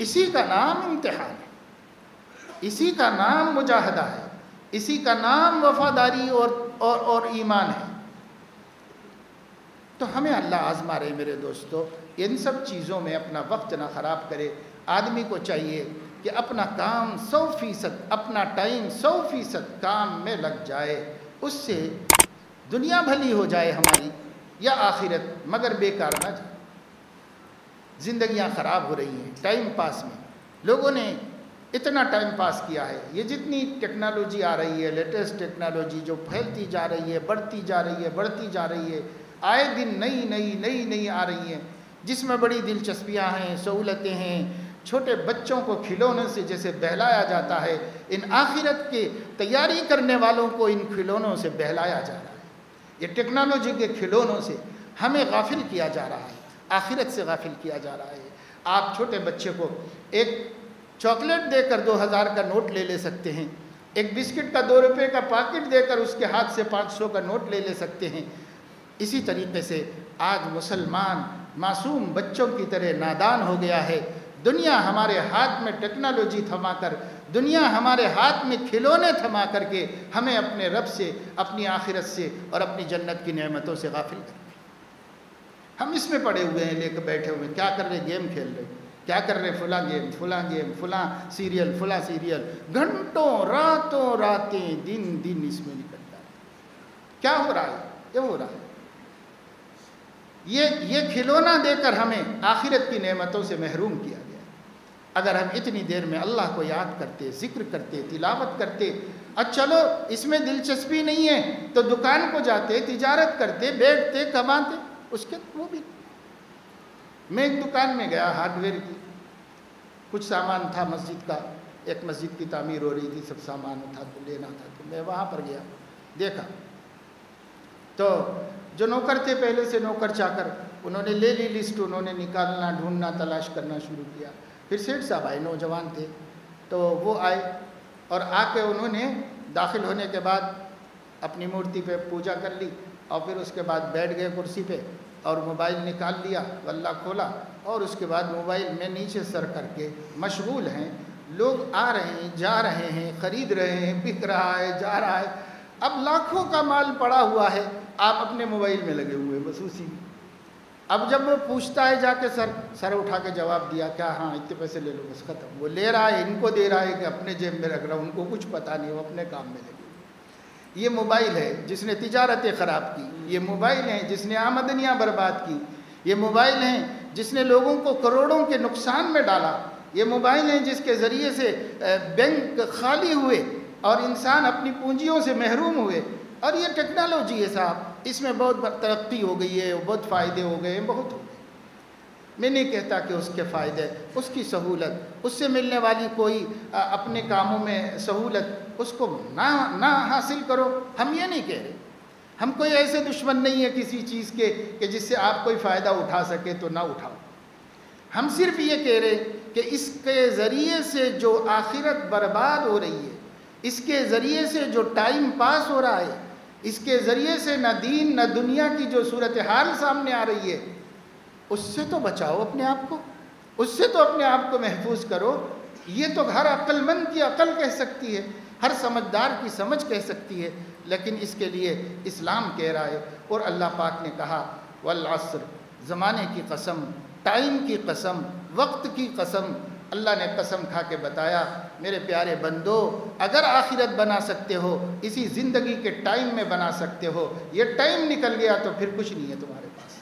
اسی کا نام امتحان ہے، اسی کا نام مجاہدہ ہے، اسی کا نام وفاداری اور ایمان ہے۔ تو ہمیں اللہ آزما رہے میرے دوستو، ان سب چیزوں میں اپنا وقت نہ خراب کرے۔ آدمی کو چاہیے کہ اپنا کام 100%، اپنا ٹائم 100% کام میں لگ جائے، اس سے دنیا بھلی ہو جائے ہماری یا آخرت، مگر بیکار نہ جائے۔ زندگیاں خراب ہو رہی ہیں ٹائم پاس میں، لوگوں نے اتنا ٹائم پاس کیا ہے۔ یہ جتنی ٹیکنالوجی آ رہی ہے، لیٹسٹ ٹیکنالوجی جو پھیلتی جا رہی ہے، بڑھتی جا رہی ہے، بڑھتی جا رہی ہے، آئے دن نئی آ رہی ہیں، جس میں بڑی دلچسپیاں ہیں، سہولتیں ہیں۔ چھوٹے بچوں کو کھلونوں سے جیسے بہلایا جاتا ہے، ان آخرت کی تیاری کرنے والوں کو ان کھلونوں سے بہلایا جا رہا ہے۔ یہ ٹیکنالوجی کے کھلونوں سے ہمیں غافل کیا جا رہا ہے، آخرت سے غافل کیا جا رہا ہے۔ آپ چھوٹے بچے کو ایک چاکلیٹ دے کر 2000 کا نوٹ لے سکتے ہیں، ایک بسکٹ کا 2 روپے کا پاکٹ دے کر اس کے ہاتھ سے 500 کا نوٹ لے سکتے ہیں۔ اسی طریقے سے آج مسلمان معصوم بچوں کی طرح نادان ہو گیا ہے۔ دنیا ہمارے ہاتھ میں ٹیکنالوجی تھما کر، دنیا ہمارے ہاتھ میں کھلونے تھما کر کے ہمیں اپنے رب سے، اپنی آخرت سے اور اپنی جنت کی نعمتوں سے غافل کر رہے ہیں۔ ہم اس میں پڑے ہوئے ہیں، لے کے بیٹھے ہوئے ہیں، کیا کر رہے ہیں؟ گیم کھیل رہے ہیں، کیا کر رہے ہیں؟ فلاں گیم، فلاں سیریل، گھنٹوں، راتیں، دن اس میں نکل جا رہے ہیں۔ کیا ہو رہا ہے؟ یہ ہو رہا ہے، یہ کھلونا دے کر ہمیں آخرت کی نعمتوں سے محروم کیا گیا۔ اگر ہم اتنی دیر میں اللہ کو یاد کرتے، ذکر کرتے، تلاوت کرتے، چلو اس میں دلچسپی نہیں ہے تو دکان کو جاتے، تجارت کرتے، بیٹھتے، کماتے، اس کے وہ بھی۔ میں ایک دکان میں گیا ہارڈ ویئر کی، کچھ سامان تھا مسجد کا، ایک مسجد کی تعمیر ہو رہی تھی، سب سامان تھا تو لینا تھا، تو میں وہاں پر گیا، دیکھا تو جو نوکر تھے پہلے سے نوکر چاکر، انہوں نے لے لی لسٹ، انہوں نے نکالنا، ڈھونڈنا، تلاش کرنا شروع کیا۔ پھر سیٹھ صاحب آئے، نوجوان تھے، تو وہ آئے اور آ کے انہوں نے داخل ہونے کے بعد اپنی مورتی پہ پوجا کر لی، اور پھر اس کے بعد بیٹھ گئے کرسی پہ اور موبائل نکال لیا، غلہ کھولا، اور اس کے بعد موبائل میں نیچے سر کر کے مشغول ہیں۔ لوگ آ رہے ہیں، جا رہے ہیں، خرید رہے ہیں، بک رہا ہے، جا رہا ہے، اب لاکھوں کا مال پڑا ہوا ہے، آپ اپنے موبائل میں لگے ہوئے، بس اسی میں۔ اب جب وہ پوچھتا ہے جا کے سر اٹھا کے جواب دیا، کیا؟ ہاں اتنے پیسے لے لو، بس ختم۔ وہ لے رہا ہے، ان کو دے رہا ہے کہ اپنے جیب میں رکھ رہا، ان کو کچھ پتہ نہیں، وہ اپنے کام میں لگے۔ یہ موبائل ہے جس نے تجارتیں خراب کی، یہ موبائل ہے جس نے آمدنیاں برباد کی، یہ موبائل ہیں جس نے لوگوں کو کروڑوں کے نقصان میں ڈالا، یہ موبائل ہیں جس کے ذریعے سے بینک خالی ہوئے اور انسان اپنی پونجیوں سے محروم ہوئے۔ اور یہ ٹیکنالوجی ہے صاحب، اس میں بہت ترقی ہو گئی ہے، بہت فائدے ہو گئے ہیں، بہت ہو گئے۔ میں نہیں کہتا کہ اس کے فائدے، اس کی سہولت، اس سے ملنے والی کوئی اپنے کاموں میں سہولت اس کو نہ حاصل کرو، ہم یہ نہیں کہہ رہے۔ ہم کوئی ایسے دشمن نہیں ہے کسی چیز کے کہ جس سے آپ کوئی فائدہ اٹھا سکے تو نہ اٹھاؤ۔ ہم صرف یہ کہہ رہے کہ اس کے ذریعے سے جو آخرت برباد ہو رہی ہے، اس کے ذریعے سے جو ٹائم پاس ہو رہا ہے، اس کے ذریعے سے نہ دین نہ دنیا کی جو صورتحال سامنے آ رہی ہے، اس سے تو بچاؤ اپنے آپ کو، اس سے تو اپنے آپ کو محفوظ کرو۔ یہ تو ہر عقل مند کی عقل کہہ سکتی ہے، ہر سمجھدار کی سمجھ کہہ سکتی ہے، لیکن اس کے لیے اسلام کہہ رہا ہے۔ اور اللہ پاک نے کہا والعصر، زمانے کی قسم، ٹائم کی قسم، وقت کی قسم۔ اللہ نے قسم کھا کے بتایا میرے پیارے بندو، اگر آخرت بنا سکتے ہو، اسی زندگی کے ٹائم میں بنا سکتے ہو، یہ ٹائم نکل گیا تو پھر کچھ نہیں ہے تمہارے پاس۔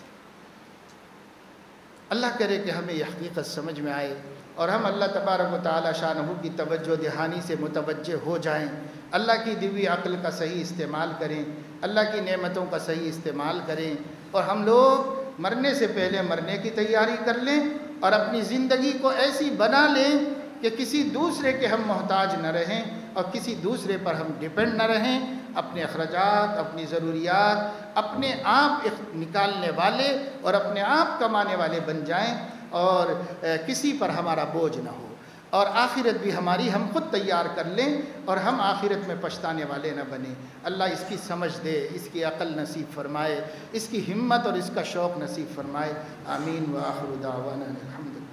اللہ کرے کہ ہمیں یہ حقیقت سمجھ میں آئے اور ہم اللہ تبارک و تعالی شانہ کی توجہ دہانی سے متوجہ ہو جائیں، اللہ کی دی ہوئی عقل کا صحیح استعمال کریں، اللہ کی نعمتوں کا صحیح استعمال کریں، اور ہم لوگ مرنے سے پہلے مرنے کی تیاری کر لیں اور اپنی زندگی کو ایسی بنا لیں کہ کسی دوسرے کے ہم محتاج نہ رہیں اور کسی دوسرے پر ہم ڈیپینڈ نہ رہیں، اپنے اخراجات، اپنی ضروریات اپنے آپ نکالنے والے اور اپنے آپ کمانے والے بن جائیں، اور کسی پر ہمارا بوجھ نہ ہو، اور آخرت بھی ہماری ہم خود تیار کر لیں اور ہم آخرت میں پچھتانے والے نہ بنیں۔ اللہ اس کی سمجھ دے، اس کی عقل نصیب فرمائے، اس کی ہمت اور اس کا شوق نصیب فرمائے۔ آمین وآخر دعوانا الحمدللہ۔